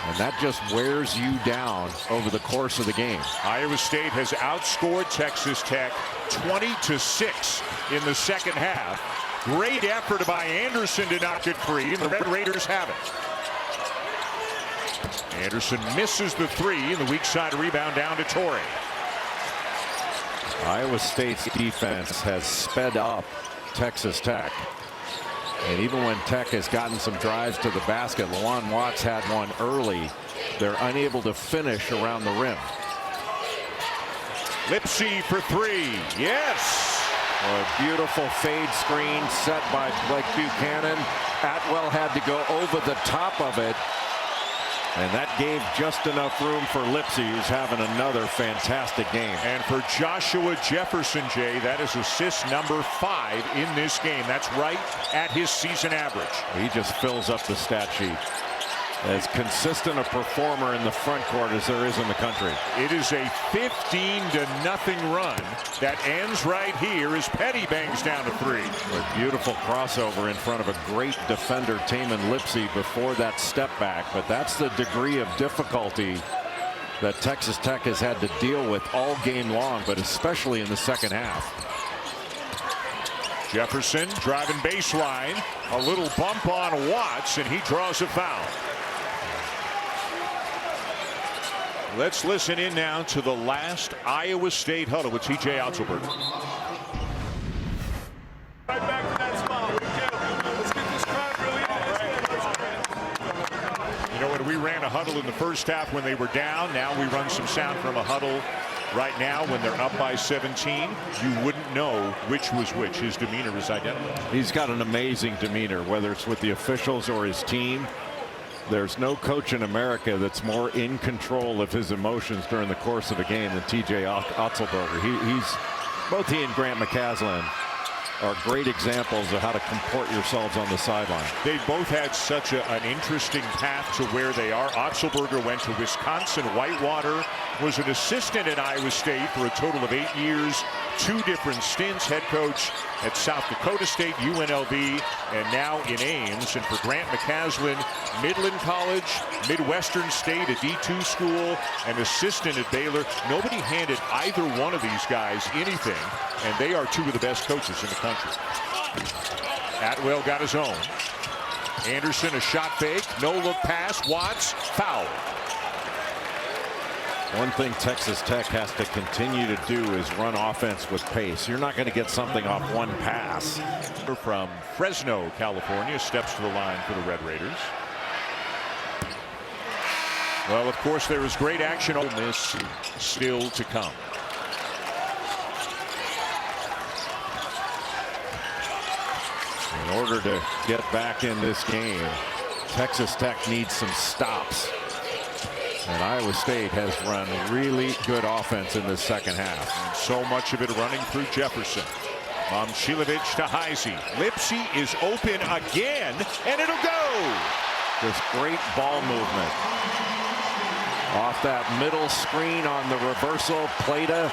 And that just wears you down over the course of the game. Iowa State has outscored Texas Tech 20-6 in the second half. Great effort by Anderson to knock it free, and the Red Raiders have it. Anderson misses the 3, and the weak side rebound down to Torrey. Iowa State's defense has sped up Texas Tech. And even when Tech has gotten some drives to the basket, Lawan Watts had one early. They're unable to finish around the rim. Lipsy for 3. Yes. A beautiful fade screen set by Blake Buchanan. Atwell had to go over the top of it. And that gave just enough room for Lipsy, who's having another fantastic game. And for Joshua Jefferson, Jay, that is assist number 5 in this game. That's right at his season average. He just fills up the stat sheet. As consistent a performer in the front court as there is in the country. It is a 15-0 run that ends right here as Petty bangs down to 3. A beautiful crossover in front of a great defender, Tamin Lipsy, before that step back. But that's the degree of difficulty that Texas Tech has had to deal with all game long, but especially in the second half. Jefferson driving baseline, a little bump on Watts, and he draws a foul. Let's listen in now to the last Iowa State huddle with TJ Otzelberger. Right back to that spot. Let's get this crowd really in. You know, when we ran a huddle in the first half when they were down, now we run some sound from a huddle right now when they're up by 17. You wouldn't know which was which. His demeanor is identical. He's got an amazing demeanor, whether it's with the officials or his team. There's no coach in America that's more in control of his emotions during the course of a game than TJ Otzelberger. Both he and Grant McCaslin are great examples of how to comport yourselves on the sideline. They both had such an interesting path to where they are. Otzelberger went to Wisconsin Whitewater, was an assistant at Iowa State for a total of 8 years, 2 different stints, head coach at South Dakota State, UNLV, and now in Ames. And for Grant McCaslin, Midland College, Midwestern State, a D2 school, an assistant at Baylor. Nobody handed either one of these guys anything, and they are 2 of the best coaches in the country. Atwell got his own. Anderson, a shot fake, no look pass, Watts, foul. One thing Texas Tech has to continue to do is run offense with pace. You're not going to get something off one pass. From Fresno, California, steps to the line for the Red Raiders. Well, of course, there is great action on this still to come. In order to get back in this game, Texas Tech needs some stops. And Iowa State has run really good offense in the second half. And so much of it running through Jefferson. Momcilovic to Heisey. Lipsy is open again, and it'll go. Just great ball movement. Off that middle screen on the reversal, Plata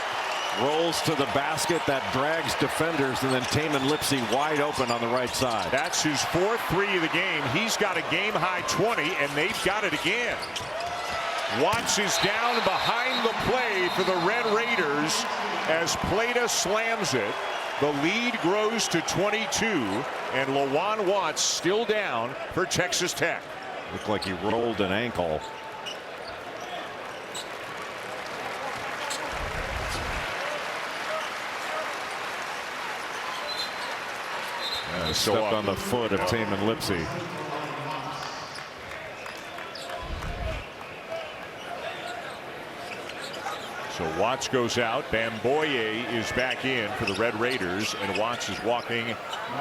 rolls to the basket that drags defenders, and then Tamin Lipsy wide open on the right side. That's his 4th 3 of the game. He's got a game-high 20, and they've got it again. Watts is down behind the play for the Red Raiders as Plata slams it. The lead grows to 22, and Lawan Watts still down for Texas Tech. Looked like he rolled an ankle. Stepped on the foot of Tamin Lipsy. So Watts goes out. Bamboye is back in for the Red Raiders, and Watts is walking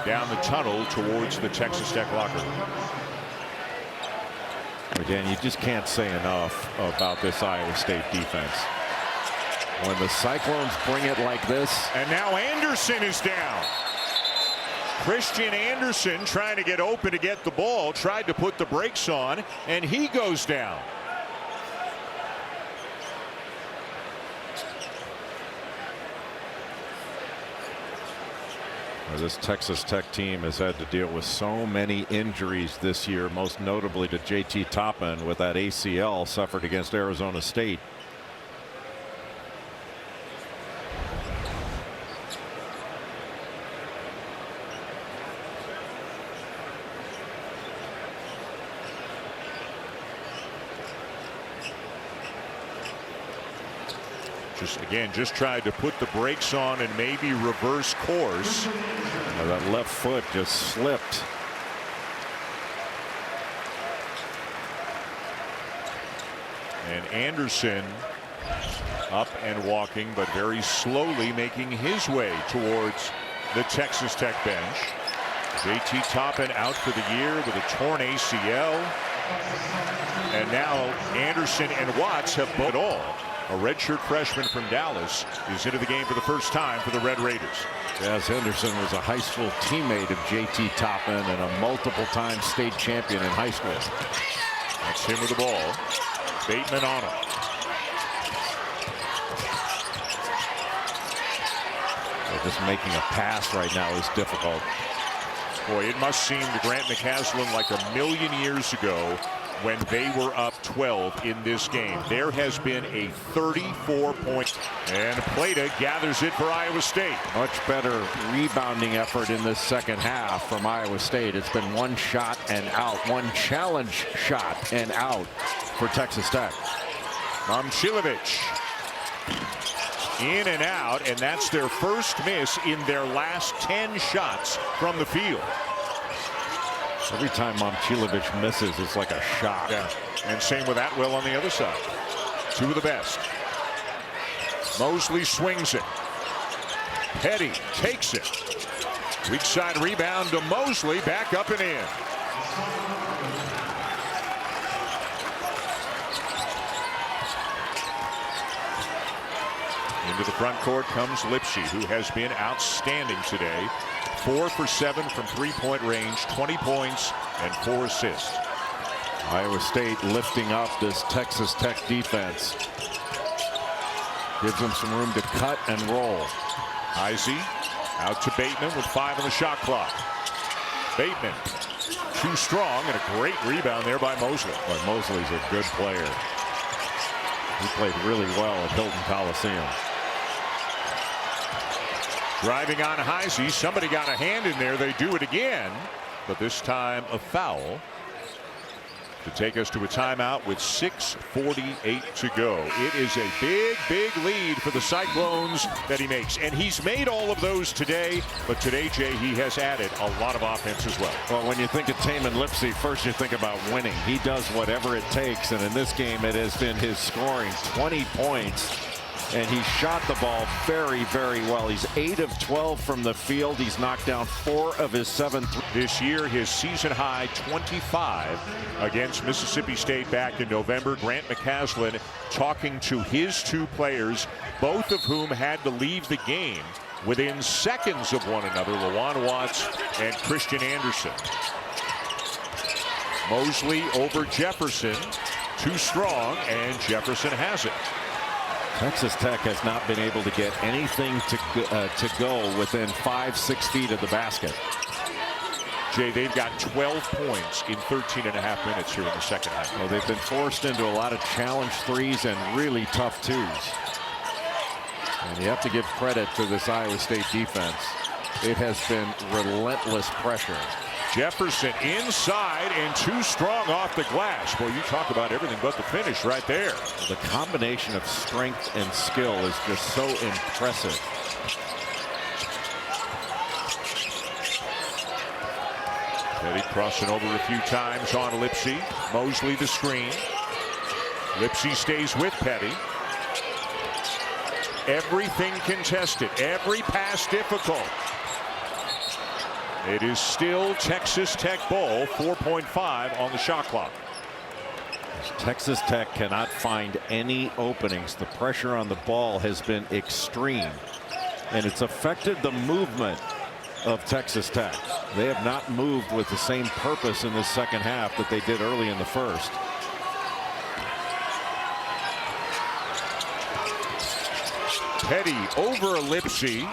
down the tunnel towards the Texas Tech locker room. Dan, you just can't say enough about this Iowa State defense. When the Cyclones bring it like this. And now Anderson is down. Christian Anderson trying to get open to get the ball, tried to put the brakes on, and he goes down. This Texas Tech team has had to deal with so many injuries this year, most notably to JT Toppin with that ACL suffered against Arizona State. Just tried to put the brakes on and maybe reverse course. That left foot just slipped. And Anderson up and walking, but very slowly making his way towards the Texas Tech bench. JT Toppin out for the year with a torn ACL. And now Anderson and Watts have both all. A redshirt freshman from Dallas is into the game for the first time for the Red Raiders. Jazz Henderson was a high school teammate of JT Toppin and a multiple-time state champion in high school. That's him with the ball. Bateman on him. Just making a pass right now is difficult. Boy, it must seem to Grant McCaslin like a million years ago when they were up 12 in this game. There has been a 34-point, and Plata gathers it for Iowa State. Much better rebounding effort in this second half from Iowa State. It's been one shot and out, one challenge shot and out for Texas Tech. Momcilovic in and out, and that's their first miss in their last 10 shots from the field. Every time Momcilovic misses, it's like a shot. Yeah. And same with Atwell on the other side. Two of the best. Mosley swings it. Petty takes it. Weak side rebound to Mosley. Back up and in. Into the front court comes Lipsy, who has been outstanding today. 4 for 7 from three-point range, 20 points and 4 assists. Iowa State lifting up this Texas Tech defense. Gives them some room to cut and roll. Izzy out to Bateman with 5 on the shot clock. Bateman too strong, and a great rebound there by Mosley. But Mosley's a good player. He played really well at Hilton Coliseum. Driving on Heisey. Somebody got a hand in there. They do it again, but this time a foul to take us to a timeout with 6:48 to go. It is a big lead for the Cyclones that he makes, and he's made all of those today, but today, Jay, he has added a lot of offense as well. Well, when you think of Tamin Lipsy, first you think about winning. He does whatever it takes, and in this game it has been his scoring. 20 points. And he shot the ball very well. He's 8 of 12 from the field. He's knocked down 4 of his 7. This year, his season high 25 against Mississippi State back in November. Grant McCaslin talking to his 2 players, both of whom had to leave the game within seconds of one another, Lawan Watts and Christian Anderson. Mosley over Jefferson, too strong, and Jefferson has it. Texas Tech has not been able to get anything to go within 5-6 feet of the basket. Jay, they've got 12 points in 13.5 minutes here in the second half. Well, they've been forced into a lot of challenge threes and really tough twos. And you have to give credit to this Iowa State defense. It has been relentless pressure. Jefferson inside and too strong off the glass. Boy, you talk about everything but the finish right there. The combination of strength and skill is just so impressive. Petty crossing over a few times on Lipsy. Mosley the screen. Lipsy stays with Petty. Everything contested. Every pass difficult. It is still Texas Tech ball, 4.5 on the shot clock. Texas Tech cannot find any openings. The pressure on the ball has been extreme, and it's affected the movement of Texas Tech. They have not moved with the same purpose in this second half that they did early in the first. Petty over Lipsy.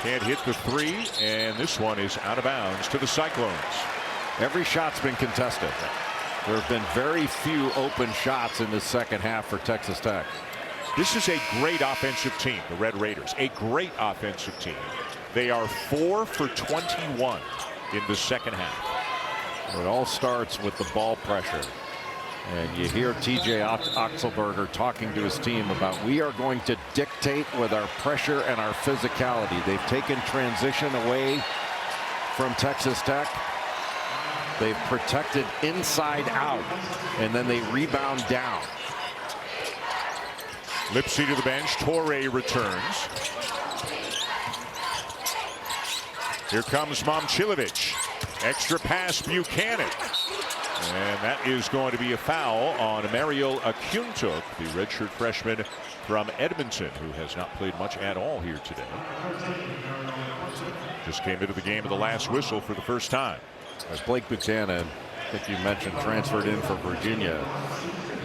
Can't hit the three, and this one is out of bounds to the Cyclones. Every shot's been contested. There have been very few open shots in the second half for Texas Tech. This is a great offensive team, the Red Raiders. A great offensive team. They are 4 for 21 in the second half. It all starts with the ball pressure. And you hear TJ Otzelberger talking to his team about, we are going to dictate with our pressure and our physicality. They've taken transition away from Texas Tech. They've protected inside out, and then they rebound down. Lipsy to the bench. Torre returns. Here comes Momcilovic. Extra pass, Buchanan. And that is going to be a foul on Mariel Akuntuk, the redshirt freshman from Edmonton, who has not played much at all here today. Just came into the game at the last whistle for the first time. As Blake Buchanan, I think you mentioned, transferred in for Virginia.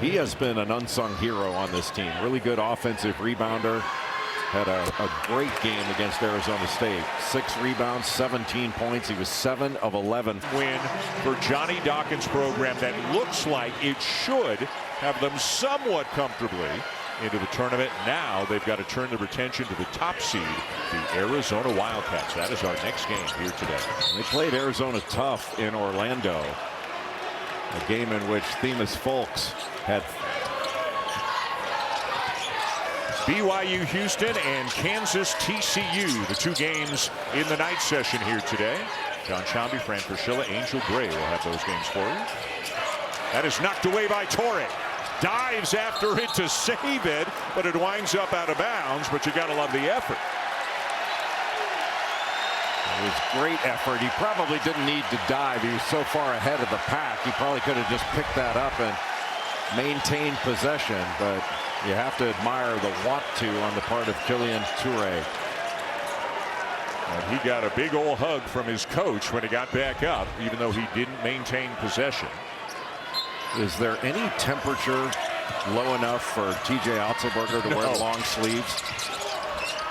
He has been an unsung hero on this team. Really good offensive rebounder. Had a great game against Arizona State. 6 rebounds, 17 points. He was 7 of 11. Win for Johnny Dawkins' program that looks like it should have them somewhat comfortably into the tournament. Now they've got to turn their attention to the top seed, the Arizona Wildcats. That is our next game here today. They played Arizona tough in Orlando. A game in which Themis Folks had BYU Houston and Kansas TCU, the 2 games in the night session here today. John Chambie, Fran Fraschilla, Angel Gray will have those games for you. That is knocked away by Torre. Dives after it to save it, but it winds up out of bounds, but you got to love the effort. It was great effort. He probably didn't need to dive. He was so far ahead of the pack. He probably could have just picked that up and maintained possession, but you have to admire the want to on the part of Killian Toure. And he got a big old hug from his coach when he got back up, even though he didn't maintain possession. Is there any temperature low enough for TJ Otzelberger to wear long sleeves?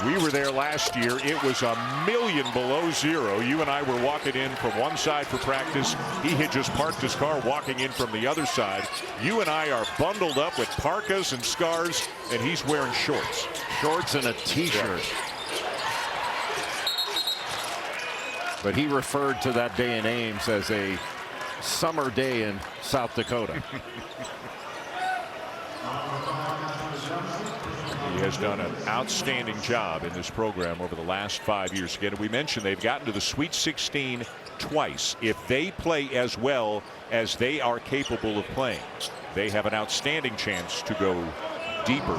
We were there last year. It was a million below zero. You and I were walking in from one side for practice. He had just parked his car walking in from the other side. You and I are bundled up with parkas and scarves, and he's wearing shorts. Shorts and a t-shirt. But he referred to that day in Ames as a summer day in South Dakota. He has done an outstanding job in this program over the last 5 years. Again, we mentioned they've gotten to the Sweet 16 twice. If they play as well as they are capable of playing, they have an outstanding chance to go deeper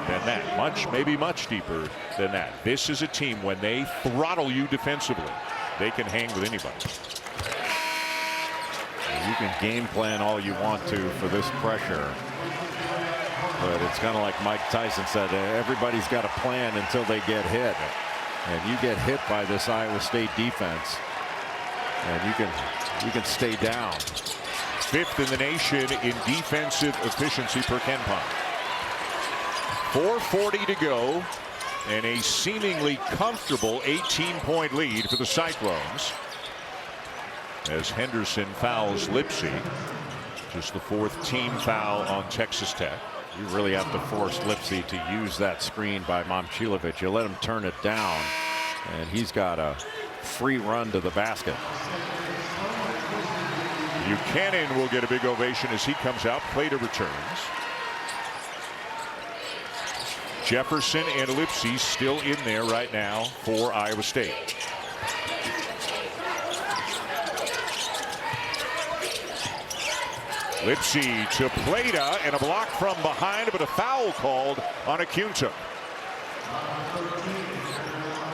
than that. Maybe much deeper than that. This is a team, when they throttle you defensively, they can hang with anybody. You can game plan all you want to for this pressure. But it's kind of like Mike Tyson said, everybody's got a plan until they get hit. And you get hit by this Iowa State defense, and you can stay down. 5th in the nation in defensive efficiency per KenPom. 4:40 to go, and a seemingly comfortable 18-point lead for the Cyclones. As Henderson fouls Lipsy, just the 4th team foul on Texas Tech. You really have to force Lipsy to use that screen by Momcilovic. You let him turn it down, and he's got a free run to the basket. Buchanan will get a big ovation as he comes out. Plater returns. Jefferson and Lipsy still in there right now for Iowa State. Lipsy to Plata, and a block from behind, but a foul called on Akuntuk.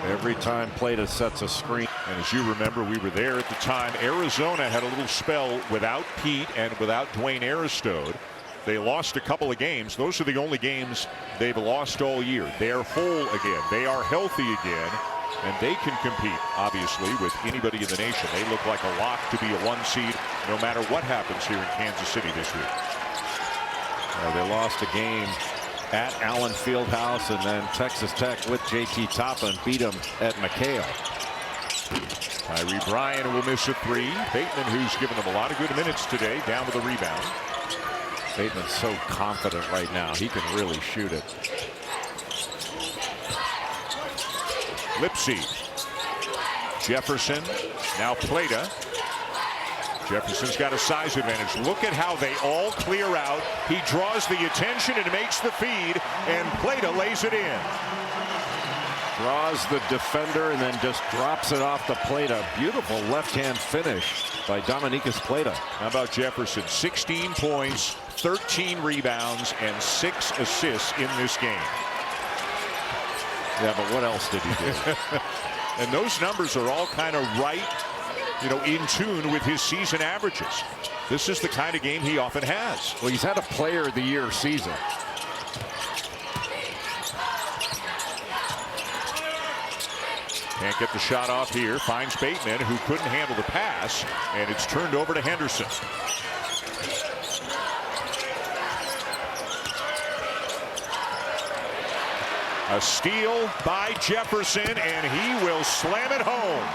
Every time Plata sets a screen. And as you remember, we were there at the time. Arizona had a little spell without Pete and without Dwayne Aristode. They lost a couple of games. Those are the only games they've lost all year. They're whole again. They are healthy again. And they can compete, obviously, with anybody in the nation. They look like a lock to be a 1 seed no matter what happens here in Kansas City this week. They lost a game at Allen Fieldhouse, and then Texas Tech with J.T. Toppin beat him at McHale. Tyree Bryan will miss a 3. Bateman, who's given them a lot of good minutes today, down with a rebound. Bateman's so confident right now. He can really shoot it. Lipsy. Jefferson. Now Plata. Jefferson's got a size advantage. Look at how they all clear out. He draws the attention and makes the feed, and Plata lays it in. Draws the defender and then just drops it off the Plata. Beautiful left-hand finish by Dominicus Plata. How about Jefferson? 16 points, 13 rebounds, and 6 assists in this game. Yeah, but what else did he do? And those numbers are all kind of right, you know, in tune with his season averages. This is the kind of game he often has. Well, he's had a Player of the Year season. Can't get the shot off here. Finds Bateman, who couldn't handle the pass, and it's turned over to Henderson. A steal by Jefferson, and he will slam it home.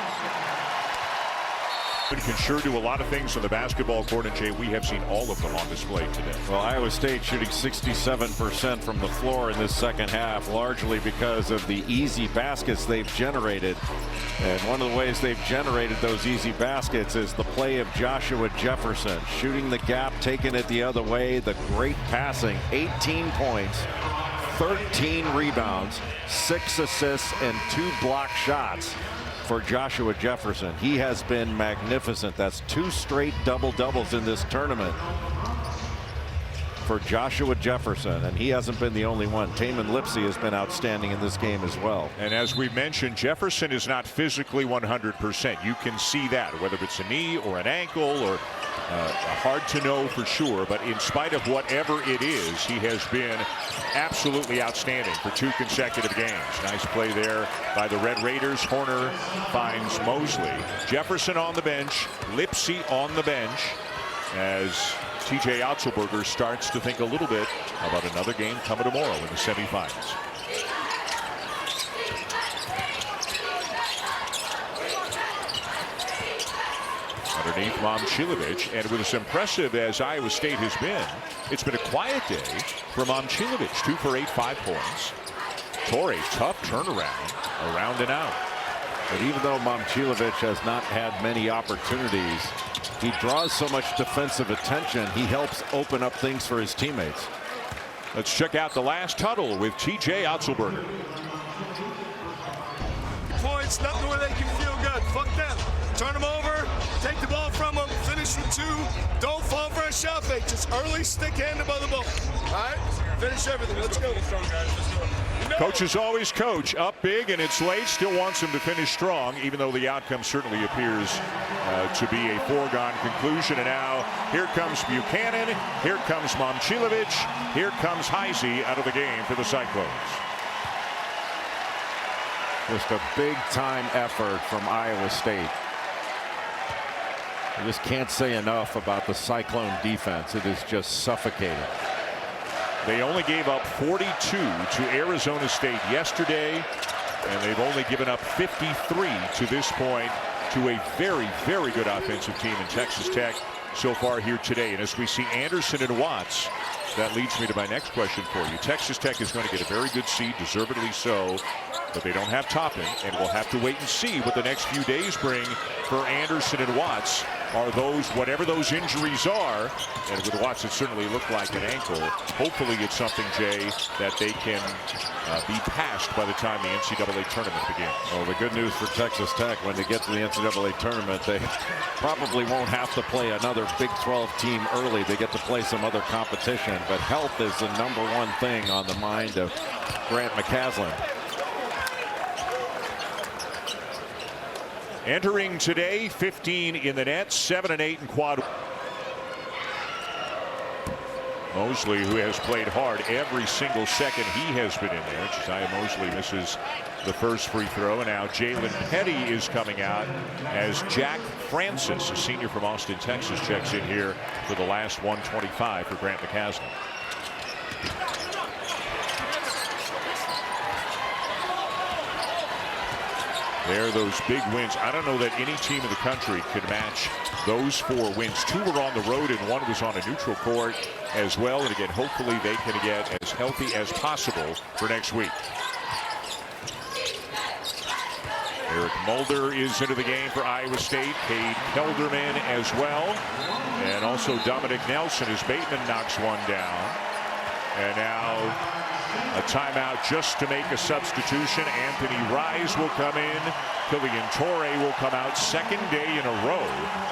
He can sure do a lot of things on the basketball court, and Jay, we have seen all of them on display today. Well, Iowa State shooting 67% from the floor in this second half, largely because of the easy baskets they've generated. And one of the ways they've generated those easy baskets is the play of Joshua Jefferson, shooting the gap, taking it the other way, the great passing. 18 points, 13 rebounds, 6 assists, and 2 block shots for Joshua Jefferson. He has been magnificent. That's 2 straight double-doubles in this tournament for Joshua Jefferson, and he hasn't been the only one. Tamin Lipsey has been outstanding in this game as well. And as we mentioned, Jefferson is not physically 100%. You can see that, whether it's a knee or an ankle or hard to know for sure, but in spite of whatever it is, he has been absolutely outstanding for 2 consecutive games. Nice play there by the Red Raiders. Horner finds Mosley. Jefferson on the bench, Lipsey on the bench, as TJ Otzelberger starts to think a little bit about another game coming tomorrow in the semifinals. Underneath Momcilovic, and with as impressive as Iowa State has been, it's been a quiet day for Momcilovic. 2 for 8, 5 points. Torrey, tough turnaround, around and out. But even though Momcilovic has not had many opportunities, he draws so much defensive attention. He helps open up things for his teammates. Let's check out the last huddle with TJ Otzelberger. Points, nothing where they can feel good. Fuck them. Turn them over, take the ball from them, finish with 2. Don't fall for a shot fake. Just early stick-handed by the ball. All right? Finish everything. Let's go. Let's go. Coaches always coach. Up big and it's late. Still wants him to finish strong, even though the outcome certainly appears to be a foregone conclusion. And now here comes Buchanan. Here comes Momcilovic. Here comes Heisey out of the game for the Cyclones. Just a big-time effort from Iowa State. I just can't say enough about the Cyclone defense. It is just suffocating. They only gave up 42 to Arizona State yesterday, and they've only given up 53 to this point to a very, very good offensive team in Texas Tech so far here today. And as we see Anderson and Watts, that leads me to my next question for you. Texas Tech is going to get a very good seed, deservedly so, but they don't have Toppin, and we'll have to wait and see what the next few days bring for Anderson and Watts. Are those, whatever those injuries are, and with Watts it certainly looked like an ankle. Hopefully it's something, Jay, that they can be passed by the time the NCAA tournament begins. Well, the good news for Texas Tech, when they get to the NCAA tournament, they probably won't have to play another Big 12 team early. They get to play some other competition, but health is the #1 thing on the mind of Grant McCaslin. Entering today, 15 in the net, 7 and 8 in quad. Mosley, who has played hard every single second he has been in there. Josiah Mosley misses the first free throw, and now Jalen Petty is coming out as Jack Francis, a senior from Austin, Texas, checks in here for the last 125 for Grant McCaslin. They're those big wins. I don't know that any team in the country could match those 4 wins. 2 were on the road and 1 was on a neutral court as well. And again, hopefully they can get as healthy as possible for next week. Eric Mulder is into the game for Iowa State. Cade Kelderman as well. And also Dominic Nelson as Bateman knocks one down. And now a timeout just to make a substitution. Anthony Rise will come in. Killian Torrey will come out. Second day in a row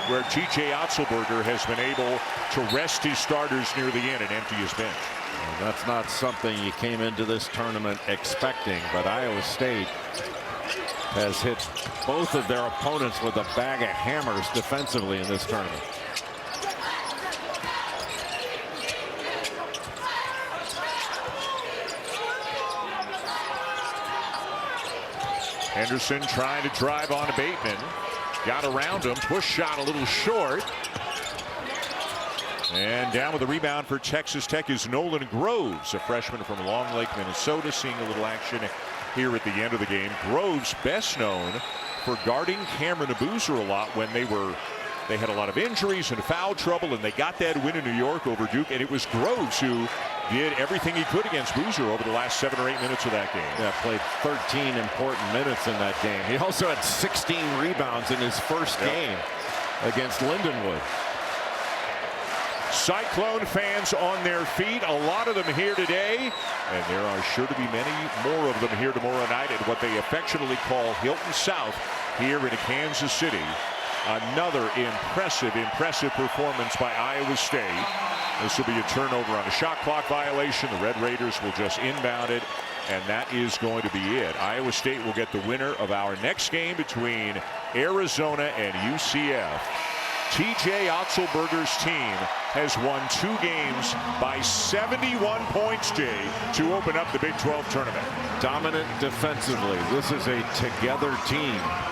where TJ Otzelberger has been able to rest his starters near the end and empty his bench. Well, that's not something you came into this tournament expecting, but Iowa State has hit both of their opponents with a bag of hammers defensively in this tournament. Henderson trying to drive on Bateman. Got around him. Push shot a little short. And down with the rebound for Texas Tech is Nolan Groves, a freshman from Long Lake, Minnesota, seeing a little action here at the end of the game. Groves best known for guarding Cameron Abuser a lot when they had a lot of injuries and foul trouble, and they got that win in New York over Duke. And it was Groves who did everything he could against Boozer over the last 7 or 8 minutes of that game. Yeah, played 13 important minutes in that game. He also had 16 rebounds in his first game against Lindenwood. Cyclone fans on their feet, a lot of them here today, and there are sure to be many more of them here tomorrow night at what they affectionately call Hilton South here in Kansas City. Another impressive performance by Iowa State. This will be a turnover on a shot clock violation. The Red Raiders will just inbound it, and that is going to be it. Iowa State will get the winner of our next game between Arizona and UCF. TJ Otzelberger's team has won 2 games by 71 points, Jay, to open up the Big 12 tournament. Dominant defensively. This is a together team.